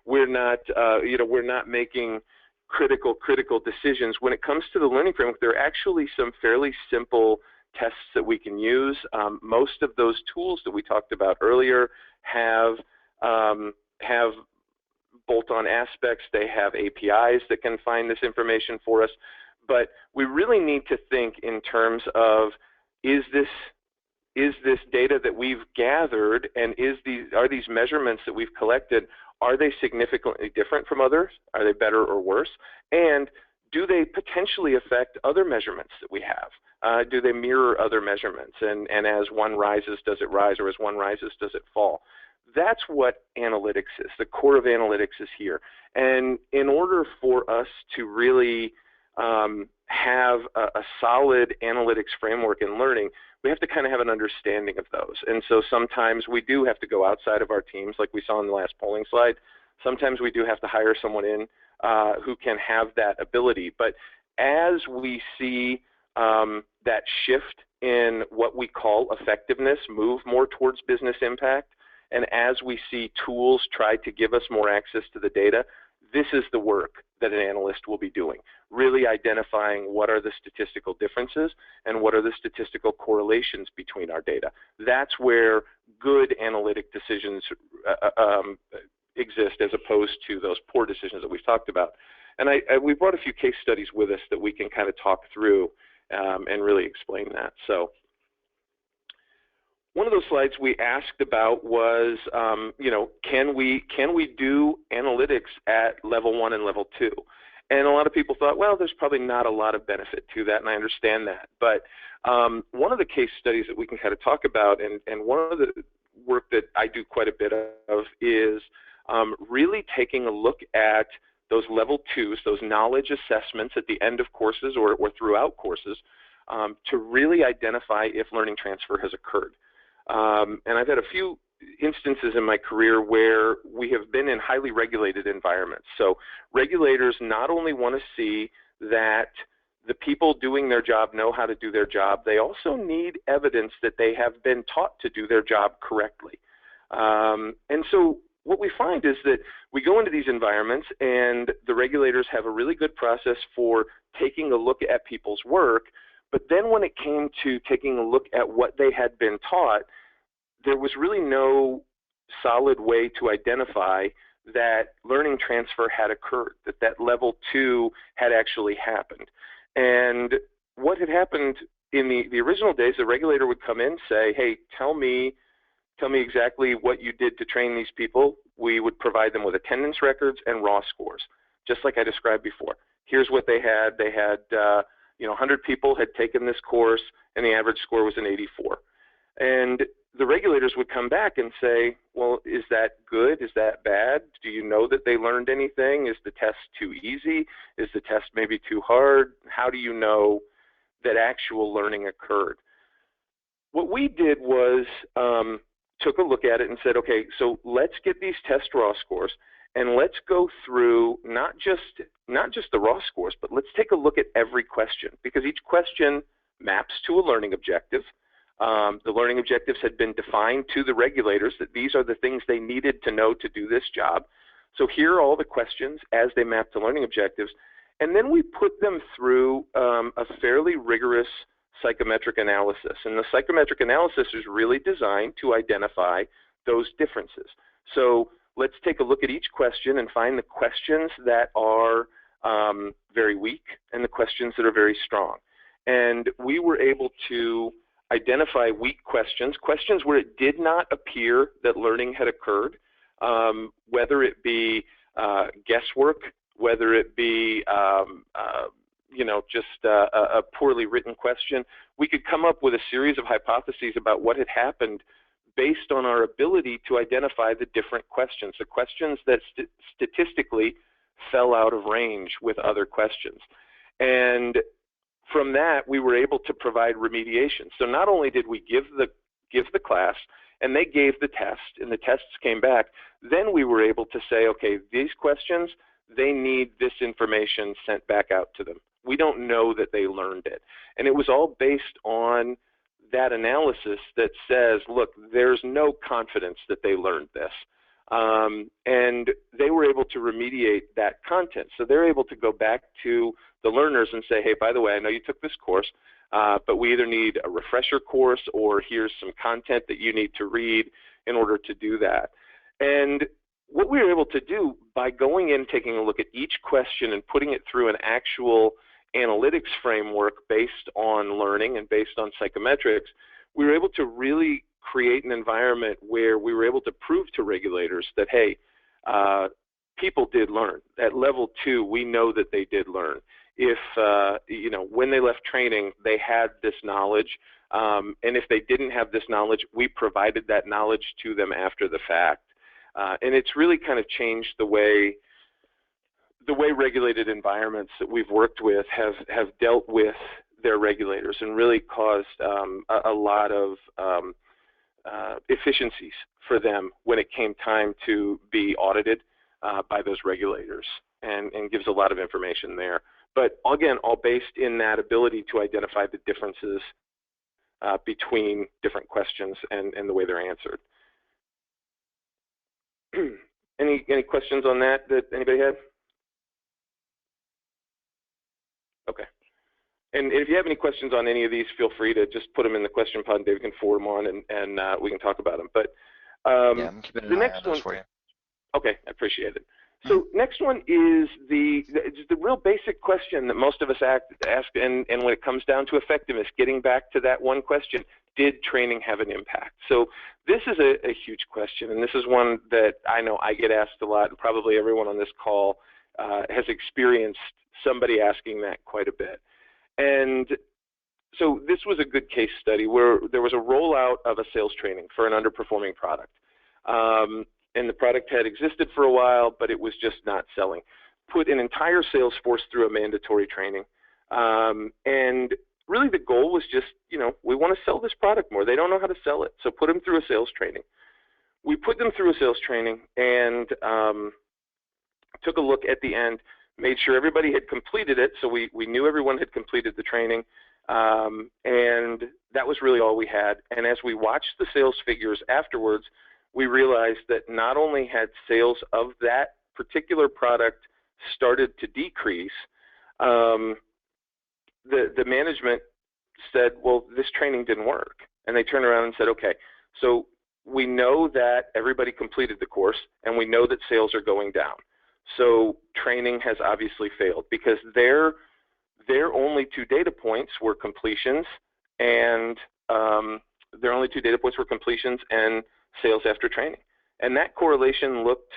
We're not making critical decisions. When it comes to the learning framework, there are actually some fairly simple tests that we can use. Most of those tools that we talked about earlier have bolt-on aspects. They have APIs that can find this information for us. But we really need to think in terms of, is this data that we've gathered, and are these measurements that we've collected, are they significantly different from others? Are they better or worse? And do they potentially affect other measurements that we have? Do they mirror other measurements? And as one rises, does it rise? Or as one rises, does it fall? That's what analytics is. The core of analytics is here. And in order for us to really have a solid analytics framework in learning, we have to kind of have an understanding of those. And so sometimes we do have to go outside of our teams, like we saw in the last polling slide. Sometimes we do have to hire someone in who can have that ability. But as we see that shift in what we call effectiveness move more towards business impact, and as we see tools try to give us more access to the data, this is the work that an analyst will be doing, really identifying what are the statistical differences and what are the statistical correlations between our data. That's where good analytic decisions exist, as opposed to those poor decisions that we've talked about. And we brought a few case studies with us that we can kind of talk through and really explain that. So one of those slides we asked about was, can we do analytics at level 1 and level 2? And a lot of people thought, well, there's probably not a lot of benefit to that, and I understand that. But one of the case studies that we can kind of talk about, and one of the work that I do quite a bit of, is really taking a look at those level 2s, those knowledge assessments at the end of courses or throughout courses, to really identify if learning transfer has occurred. And I've had a few instances in my career where we have been in highly regulated environments. So regulators not only want to see that the people doing their job know how to do their job, they also need evidence that they have been taught to do their job correctly. And so what we find is that we go into these environments and the regulators have a really good process for taking a look at people's work, but then when it came to taking a look at what they had been taught, there was really no solid way to identify that learning transfer had occurred, that level 2 had actually happened. And what had happened in the original days, the regulator would come in and say, hey, tell me exactly what you did to train these people. We would provide them with attendance records and raw scores, just like I described before. Here's what they had. They had, 100 people had taken this course, and the average score was an 84. And the regulators would come back and say, well, is that good? Is that bad? Do you know that they learned anything? Is the test too easy? Is the test maybe too hard? How do you know that actual learning occurred? What we did was took a look at it and said, okay, so let's get these test raw scores, and let's go through not just the raw scores, but let's take a look at every question, because each question maps to a learning objective. The learning objectives had been defined to the regulators that these are the things they needed to know to do this job. So here are all the questions as they map to learning objectives. And then we put them through a fairly rigorous psychometric analysis. And the psychometric analysis is really designed to identify those differences. So let's take a look at each question and find the questions that are very weak and the questions that are very strong. And we were able to identify weak questions, questions where it did not appear that learning had occurred, whether it be guesswork, whether it be just a poorly written question. We could come up with a series of hypotheses about what had happened based on our ability to identify the different questions, the questions that statistically fell out of range with other questions. And from that, we were able to provide remediation. So not only did we give the class, and they gave the test, and the tests came back, then we were able to say, okay, these questions, they need this information sent back out to them. We don't know that they learned it. And it was all based on that analysis that says, look, there's no confidence that they learned this. And they were able to remediate that content. So they're able to go back to the learners and say, hey, by the way, I know you took this course, but we either need a refresher course or here's some content that you need to read in order to do that. And what we were able to do by going in, taking a look at each question and putting it through an actual analytics framework based on learning and based on psychometrics, we were able to really create an environment where we were able to prove to regulators that, hey, people did learn. At level 2, we know that they did learn. If, when they left training, they had this knowledge, and if they didn't have this knowledge, we provided that knowledge to them after the fact. And it's really kind of changed the way regulated environments that we've worked with have dealt with their regulators, and really caused a lot of efficiencies for them when it came time to be audited by those regulators, and gives a lot of information there. But again, all based in that ability to identify the differences between different questions and the way they're answered. Any questions on that anybody had? Okay. And if you have any questions on any of these, feel free to just put them in the question pod and David can forward them on, and we can talk about them. But yeah, I'm keeping an eye on those for you. Okay, I appreciate it. So next one is the real basic question that most of us ask, and when it comes down to effectiveness, getting back to that one question, did training have an impact? So this is a huge question, and this is one that I know I get asked a lot, and probably everyone on this call has experienced somebody asking that quite a bit. And so this was a good case study where there was a rollout of a sales training for an underperforming product. And the product had existed for a while, but it was just not selling. Put an entire sales force through a mandatory training. And really the goal was just, we want to sell this product more. They don't know how to sell it, so put them through a sales training. We put them through a sales training and took a look at the end, made sure everybody had completed it, so we knew everyone had completed the training, and that was really all we had. And as we watched the sales figures afterwards, we realized that not only had sales of that particular product started to decrease, the management said, well, this training didn't work. And they turned around and said, okay, so we know that everybody completed the course, and we know that sales are going down. So training has obviously failed, because their only two data points were completions and sales after training. And that correlation looked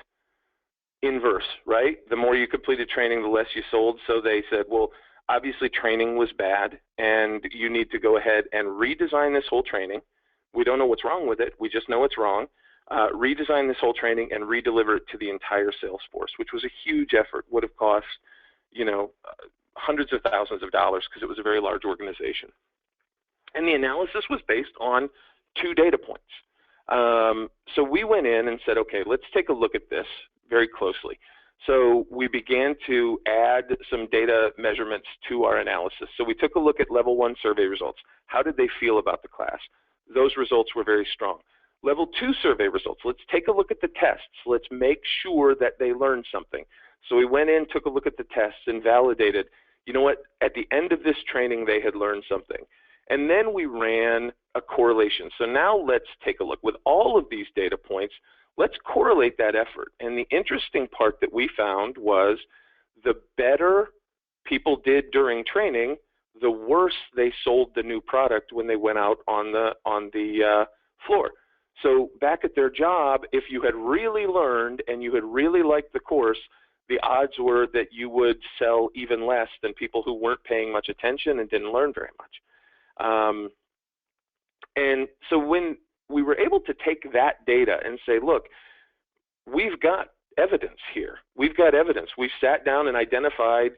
inverse, right? The more you completed training, the less you sold. So they said, well, obviously training was bad, and you need to go ahead and redesign this whole training. We don't know what's wrong with it. We just know it's wrong. Redesign this whole training and redeliver it to the entire sales force, which was a huge effort. Would have cost, hundreds of thousands of dollars, because it was a very large organization. And the analysis was based on two data points. So we went in and said, okay, let's take a look at this very closely. So we began to add some data measurements to our analysis. So we took a look at level 1 survey results. How did they feel about the class? Those results were very strong. Level 2 survey results. Let's take a look at the tests. Let's make sure that they learned something. So we went in, took a look at the tests, and validated, you know what, at the end of this training, they had learned something. And then we ran a correlation. So now let's take a look. With all of these data points, let's correlate that effort. And the interesting part that we found was the better people did during training, the worse they sold the new product when they went out on the floor. So back at their job, if you had really learned and you had really liked the course, the odds were that you would sell even less than people who weren't paying much attention and didn't learn very much. And so when we were able to take that data and say, look, we've got evidence here. We've got evidence. We've sat down and identified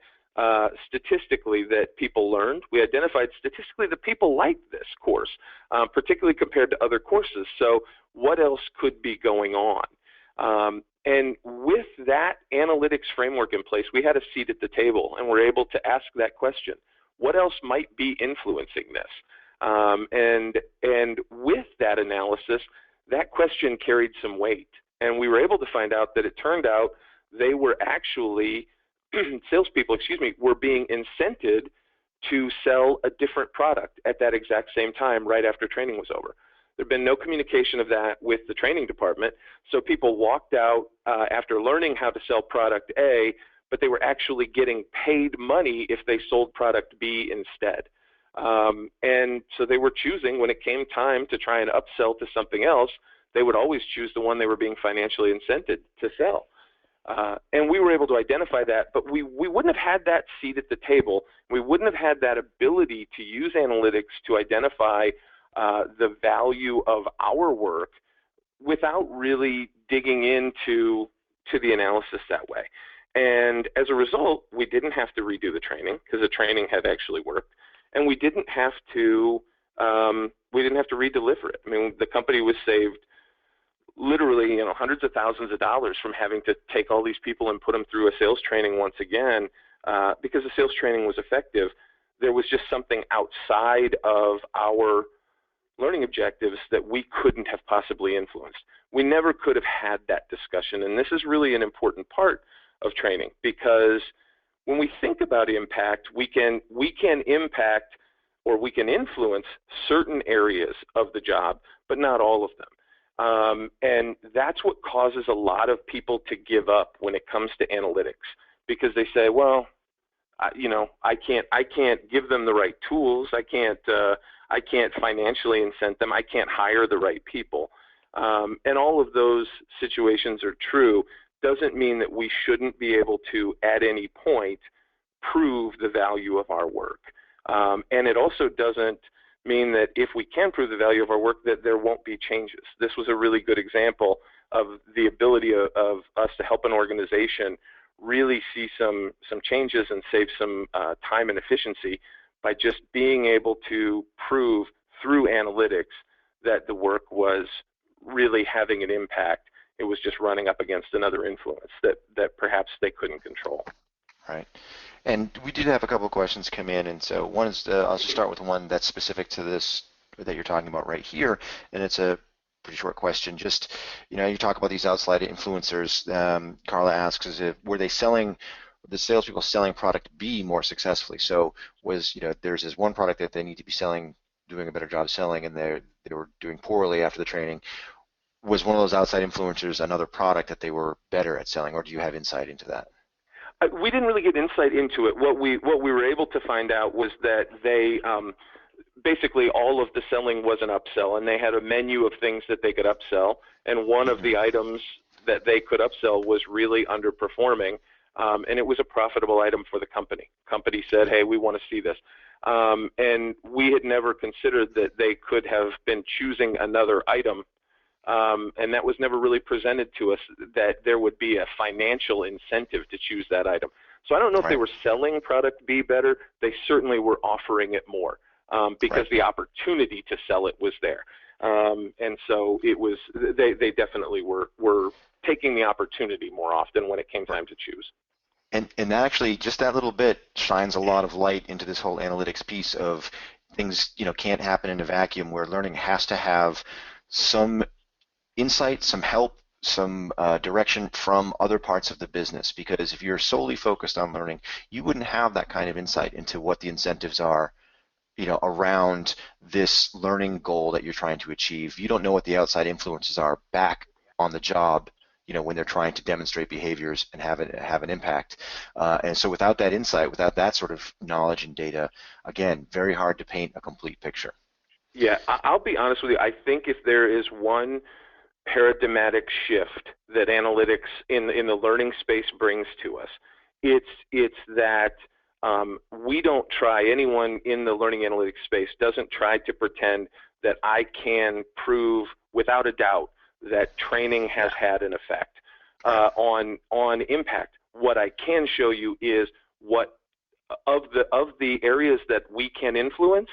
statistically that people learned. We identified statistically that people liked this course, particularly compared to other courses. So what else could be going on? And with that analytics framework in place, we had a seat at the table, and we're able to ask that question. What else might be influencing this? And with that analysis, that question carried some weight. And we were able to find out that it turned out they were actually, salespeople, were being incented to sell a different product at that exact same time right after training was over. There'd been no communication of that with the training department, so people walked out after learning how to sell product A, but they were actually getting paid money if they sold product B instead. And so they were choosing, when it came time to try and upsell to something else, they would always choose the one they were being financially incented to sell. And we were able to identify that, but we wouldn't have had that seat at the table. We wouldn't have had that ability to use analytics to identify the value of our work without really digging into the analysis that way. And as a result, we didn't have to redo the training, because the training had actually worked, and we didn't have to redeliver it. I mean, the company was saved literally, hundreds of thousands of dollars from having to take all these people and put them through a sales training once again, because the sales training was effective. There was just something outside of our learning objectives that we couldn't have possibly influenced. We never could have had that discussion, and this is really an important part of training, because when we think about impact, we can impact, or we can influence certain areas of the job, but not all of them. And that's what causes a lot of people to give up when it comes to analytics, because they say, well, I can't give them the right tools. I can't financially incent them. I can't hire the right people. And all of those situations are true. Doesn't mean that we shouldn't be able to, at any point, prove the value of our work. And it also doesn't mean that if we can prove the value of our work, that there won't be changes. This was a really good example of the ability of us to help an organization really see some changes and save some time and efficiency by just being able to prove through analytics that the work was really having an impact. It was just running up against another influence that perhaps they couldn't control. Right. And we did have a couple of questions come in, and so one is, I'll just start with one that's specific to this that you're talking about right here, and it's a pretty short question. Just, you talk about these outside influencers. Carla asks, were they selling, the salespeople selling product B more successfully? So was, there's this one product that they need to be selling, doing a better job selling, and they were doing poorly after the training. Was one of those outside influencers another product that they were better at selling, or do you have insight into that? We didn't really get insight into it. What we were able to find out was that they basically all of the selling was an upsell, and they had a menu of things that they could upsell, and one of the items that they could upsell was really underperforming, and it was a profitable item for the company. Company said, hey, we want to see this. And we had never considered that they could have been choosing another item, and that was never really presented to us, that there would be a financial incentive to choose that item. So I don't know if they were selling product B better. They certainly were offering it more, because the opportunity to sell it was there. And so it was, they definitely were taking the opportunity more often when it came time to choose. And that actually, just that little bit shines a lot of light into this whole analytics piece of things, can't happen in a vacuum, where learning has to have some insight, some help, some direction from other parts of the business. Because if you're solely focused on learning, you wouldn't have that kind of insight into what the incentives are, around this learning goal that you're trying to achieve. You don't know what the outside influences are back on the job, when they're trying to demonstrate behaviors and have an impact. And so without that insight, without that sort of knowledge and data, again, very hard to paint a complete picture. Yeah, I'll be honest with you. I think if there is one paradigmatic shift that analytics in the learning space brings to us, it's that we don't try, anyone in the learning analytics space doesn't try to pretend that I can prove without a doubt that training has had an effect on impact. What I can show you is what of the areas that we can influence,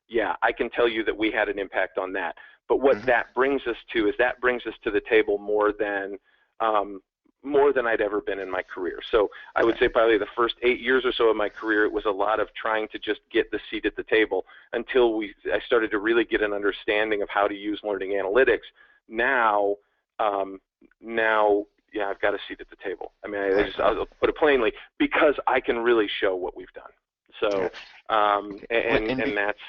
yeah, I can tell you that we had an impact on that. But what that brings us to is that brings us to the table more than I'd ever been in my career. So I would say probably the first 8 years or so of my career, it was a lot of trying to just get the seat at the table until I started to really get an understanding of how to use learning analytics. Now, yeah, I've got a seat at the table. I mean, I'll put it plainly, because I can really show what we've done. So, and that's.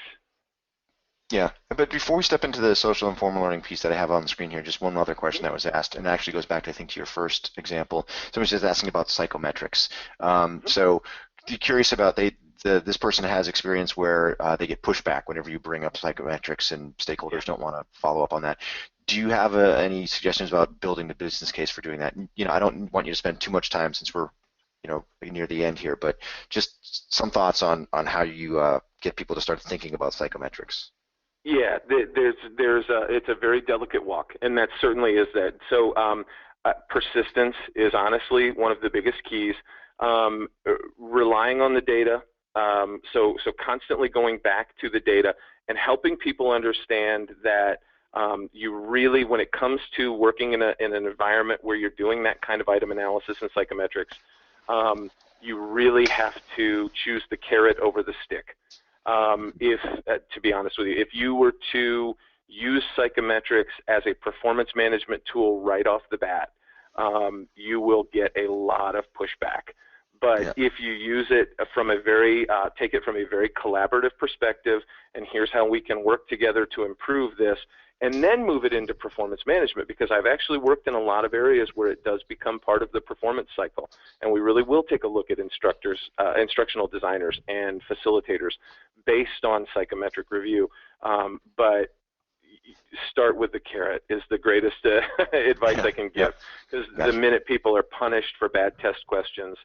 Yeah, but before we step into the social and formal learning piece that I have on the screen here, just one other question that was asked, and it actually goes back, I think, to your first example. Somebody's just asking about psychometrics. So, curious about this person has experience where they get pushback whenever you bring up psychometrics, and stakeholders don't want to follow up on that. Do you have any suggestions about building the business case for doing that? I don't want you to spend too much time since we're near the end here, but just some thoughts on how you get people to start thinking about psychometrics. Yeah, it's a very delicate walk, and that certainly is that. So persistence is honestly one of the biggest keys. Relying on the data, so constantly going back to the data and helping people understand that you really, when it comes to working in an environment where you're doing that kind of item analysis and psychometrics, you really have to choose the carrot over the stick. To be honest with you, if you were to use psychometrics as a performance management tool right off the bat, you will get a lot of pushback. But if you use it from take it from a very collaborative perspective, and here's how we can work together to improve this, and then move it into performance management, because I've actually worked in a lot of areas where it does become part of the performance cycle, and we really will take a look at instructional designers and facilitators based on psychometric review. But start with the carrot is the greatest advice I can give, because the minute people are punished for bad test questions,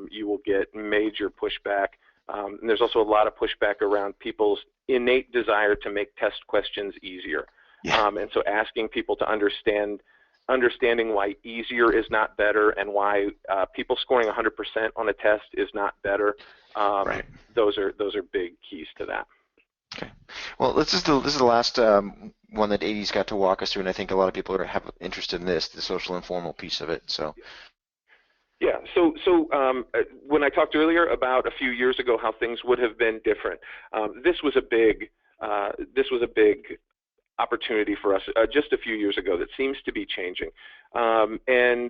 you will get major pushback. And there's also a lot of pushback around people's innate desire to make test questions easier. And so asking people to understanding why easier is not better, and why people scoring 100% on a test is not better. Those are big keys to that. Okay. Well, this is the last one that AD's got to walk us through, and I think a lot of people have interested in this, the social and formal piece of it. So. Yeah. So when I talked earlier about a few years ago how things would have been different, this was a big opportunity for us just a few years ago that seems to be changing. And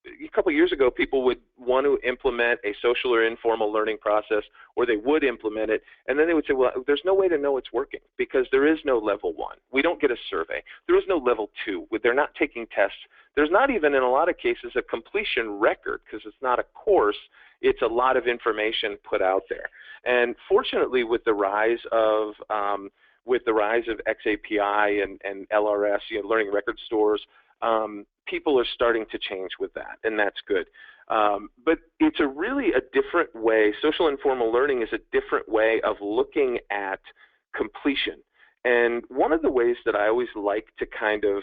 a couple of years ago, people would want to implement a social or informal learning process, or they would implement it, and then they would say, well, there's no way to know it's working because there is no level 1. We don't get a survey. There is no level 2. They're not taking tests. There's not even, in a lot of cases, a completion record because it's not a course. It's a lot of information put out there. And fortunately, with the rise of XAPI and LRS, learning record stores, people are starting to change with that, and that's good. But it's really a different way. Social informal learning is a different way of looking at completion. And one of the ways that I always like to kind of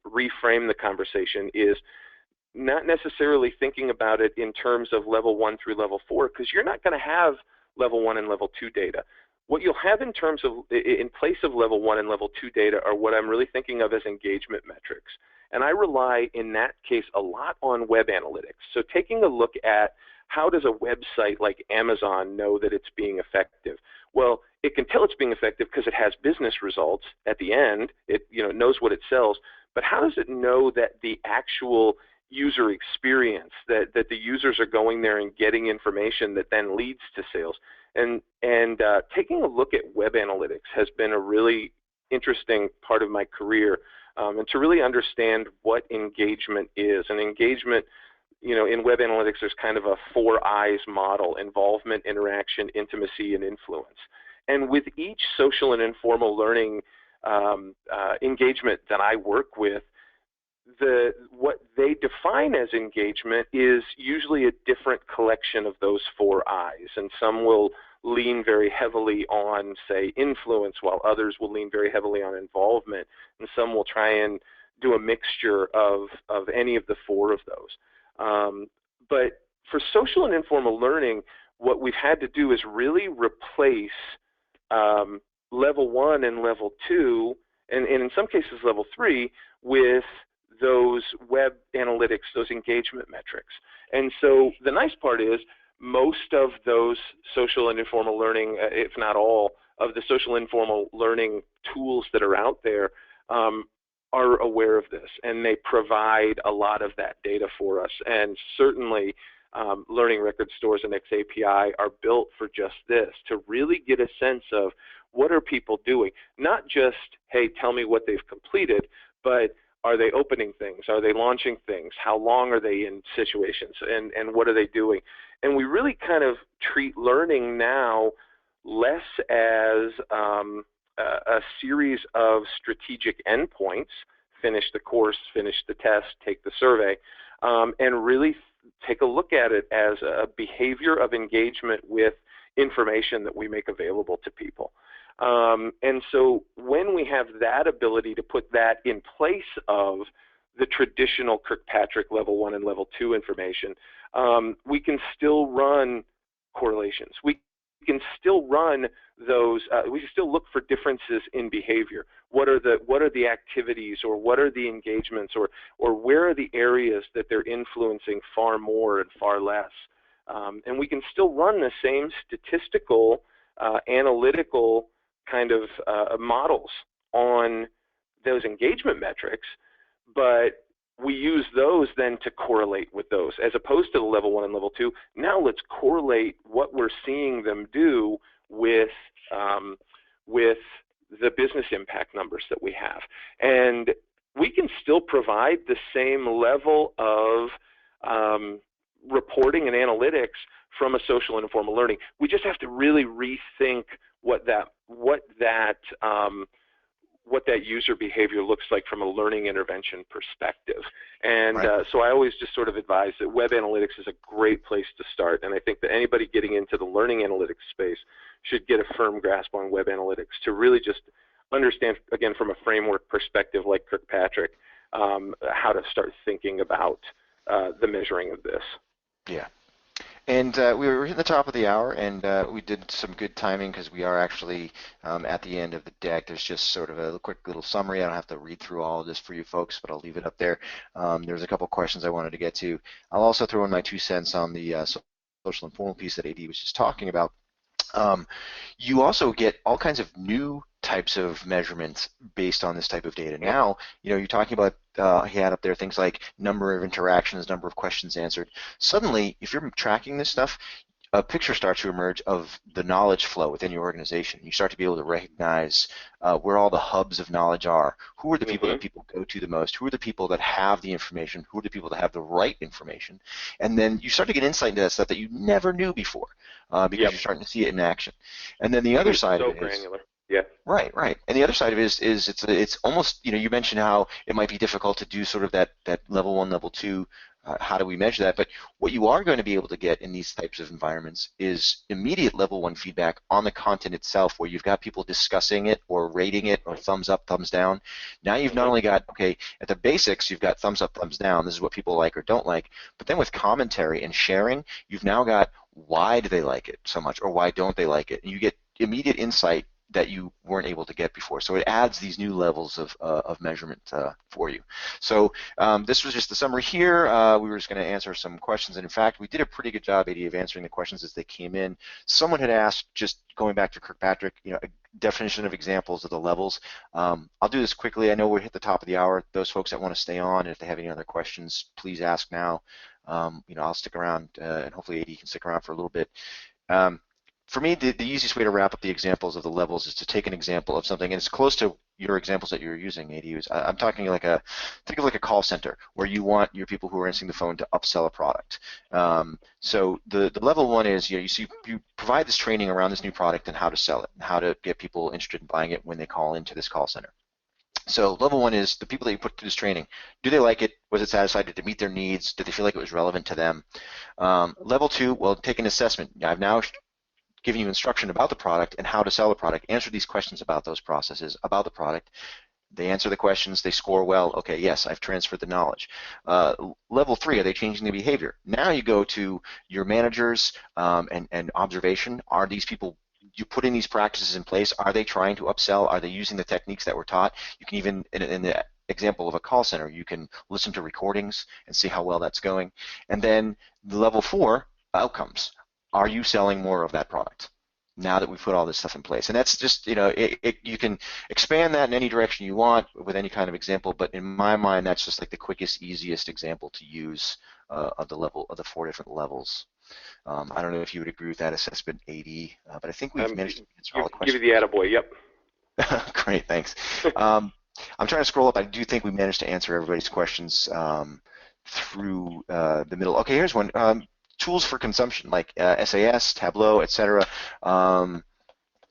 reframe the conversation is not necessarily thinking about it in terms of level 1 through level 4, because you're not going to have level 1 and level 2 data. What you'll have in place of level 1 and level 2 data are what I'm really thinking of as engagement metrics. And I rely in that case a lot on web analytics. So taking a look at how does a website like Amazon know that it's being effective? Well, it can tell it's being effective because it has business results at the end. It knows what it sells. But how does it know that the actual user experience, that the users are going there and getting information that then leads to sales? And taking a look at web analytics has been a really interesting part of my career, and to really understand what engagement is. And engagement, in web analytics, there's kind of a 4 eyes model: involvement, interaction, intimacy, and influence. And with each social and informal learning engagement that I work with, what they define as engagement is usually a different collection of those 4 eyes, and some will lean very heavily on, say, influence, while others will lean very heavily on involvement, and some will try and do a mixture of any of the 4 of those. But for social and informal learning, what we've had to do is really replace level 1 and level 2, and in some cases level 3, with those web analytics, those engagement metrics. And so the nice part is most of those social and informal learning, if not all, of the social informal learning tools that are out there are aware of this, and they provide a lot of that data for us. And certainly learning record stores and XAPI are built for just this, to really get a sense of what are people doing. Not just, hey, tell me what they've completed, but are they opening things? Are they launching things? How long are they in situations? And what are they doing? And we really kind of treat learning now less as a series of strategic endpoints: finish the course, finish the test, take the survey, and really take a look at it as a behavior of engagement with information that we make available to people. And so when we have that ability to put that in place of the traditional Kirkpatrick level 1 and level 2 information, we can still run correlations. We can still run those. We can still look for differences in behavior. What are the activities, or what are the engagements, or where are the areas that they're influencing far more and far less? And we can still run the same statistical, analytical kind of models on those engagement metrics, but we use those then to correlate with those, as opposed to the level 1 and level 2. Now let's correlate what we're seeing them do with the business impact numbers that we have. And we can still provide the same level of reporting and analytics from a social and informal learning. We just have to really rethink what that user behavior looks like from a learning intervention perspective. And Right. So I always just sort of advise that web analytics is a great place to start. And I think that anybody getting into the learning analytics space should get a firm grasp on web analytics to really just understand, again, from a framework perspective like Kirkpatrick, how to start thinking about the measuring of this. Yeah. And we were hitting the top of the hour, and we did some good timing because we are actually at the end of the deck. There's just sort of a quick little summary. I don't have to read through all of this for you folks, but I'll leave it up there. There's a couple questions I wanted to get to. I'll also throw in my 2 cents on the social and formal piece that AD was just talking about. You also get all kinds of new types of measurements based on this type of data. Now, you're talking about, he had up there things like number of interactions, number of questions answered. Suddenly, if you're tracking this stuff, a picture starts to emerge of the knowledge flow within your organization. You start to be able to recognize where all the hubs of knowledge are. Who are the people that people go to the most? Who are the people that have the information? Who are the people that have the right information? And then you start to get insight into that stuff that you never knew before because you're starting to see it in action. And then the other side of it granular. Right. And the other side of it is it's almost, you mentioned how it might be difficult to do sort of that level 1, level 2. How do we measure that? But what you are going to be able to get in these types of environments is immediate level 1 feedback on the content itself, where you've got people discussing it or rating it or thumbs up, thumbs down. Now you've not only got, okay, at the basics, you've got thumbs up, thumbs down. This is what people like or don't like. But then with commentary and sharing, you've now got why do they like it so much or why don't they like it? And you get immediate insight that you weren't able to get before. So it adds these new levels of measurement for you. So this was just the summary here. We were just going to answer some questions. And in fact, we did a pretty good job, AD, of answering the questions as they came in. Someone had asked, just going back to Kirkpatrick, a definition of examples of the levels. I'll do this quickly. I know we're hit the top of the hour. Those folks that want to stay on, and if they have any other questions, please ask now. I'll stick around, and hopefully AD can stick around for a little bit. For me, the easiest way to wrap up the examples of the levels is to take an example of something, and it's close to your examples that you're using, AD. I'm talking think of like a call center where you want your people who are answering the phone to upsell a product. So the level 1 is, you provide this training around this new product and how to sell it, and how to get people interested in buying it when they call into this call center. So level 1 is the people that you put through this training. Do they like it? Was it satisfied? Did it meet their needs? Did they feel like it was relevant to them? Level 2, well, take an assessment. I've now giving you instruction about the product and how to sell the product. Answer these questions about those processes, about the product. They answer the questions, they score well. Okay, yes, I've transferred the knowledge. Level 3, are they changing the behavior? Now you go to your managers and observation. Are these people, you putting these practices in place, are they trying to upsell? Are they using the techniques that were taught? You can even, in the example of a call center, you can listen to recordings and see how well that's going. And then the level 4, outcomes. Are you selling more of that product now that we've put all this stuff in place? And that's just, you can expand that in any direction you want with any kind of example, but in my mind, that's just like the quickest, easiest example to use of the 4 different levels. I don't know if you would agree with that assessment, AD, but I think we've managed to answer all the questions. Give you the attaboy, yep. Great, thanks. I'm trying to scroll up. I do think we managed to answer everybody's questions through the middle. Okay, here's one. Tools for consumption like SAS, Tableau, etc. What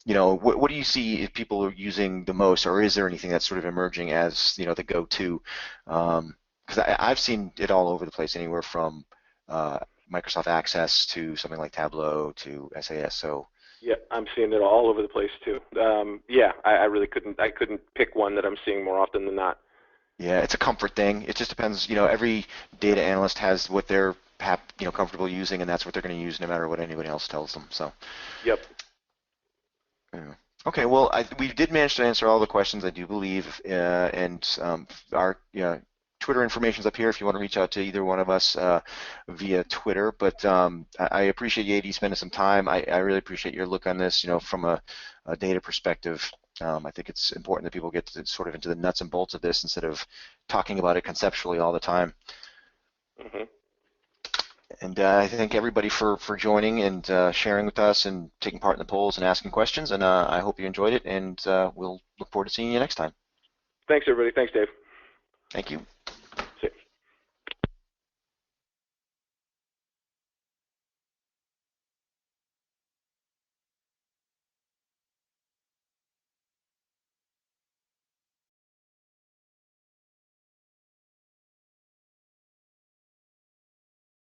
do you see if people are using the most, or is there anything that's sort of emerging as the go-to? Because I've seen it all over the place, anywhere from Microsoft Access to something like Tableau to SAS. So yeah, I'm seeing it all over the place too. I really couldn't pick one that I'm seeing more often than not. Yeah, it's a comfort thing. It just depends. Every data analyst has what they're comfortable using, and that's what they're going to use no matter what anybody else tells them. So. Yep. Yeah. Okay. Well, we did manage to answer all the questions, I do believe, and our Twitter information's up here if you want to reach out to either one of us via Twitter. But I appreciate you, AD, spending some time. I really appreciate your look on this. From a data perspective. I think it's important that people get sort of into the nuts and bolts of this instead of talking about it conceptually all the time. Mm-hmm. And I thank everybody for joining and sharing with us and taking part in the polls and asking questions. And I hope you enjoyed it, and we'll look forward to seeing you next time. Thanks, everybody. Thanks, Dave. Thank you.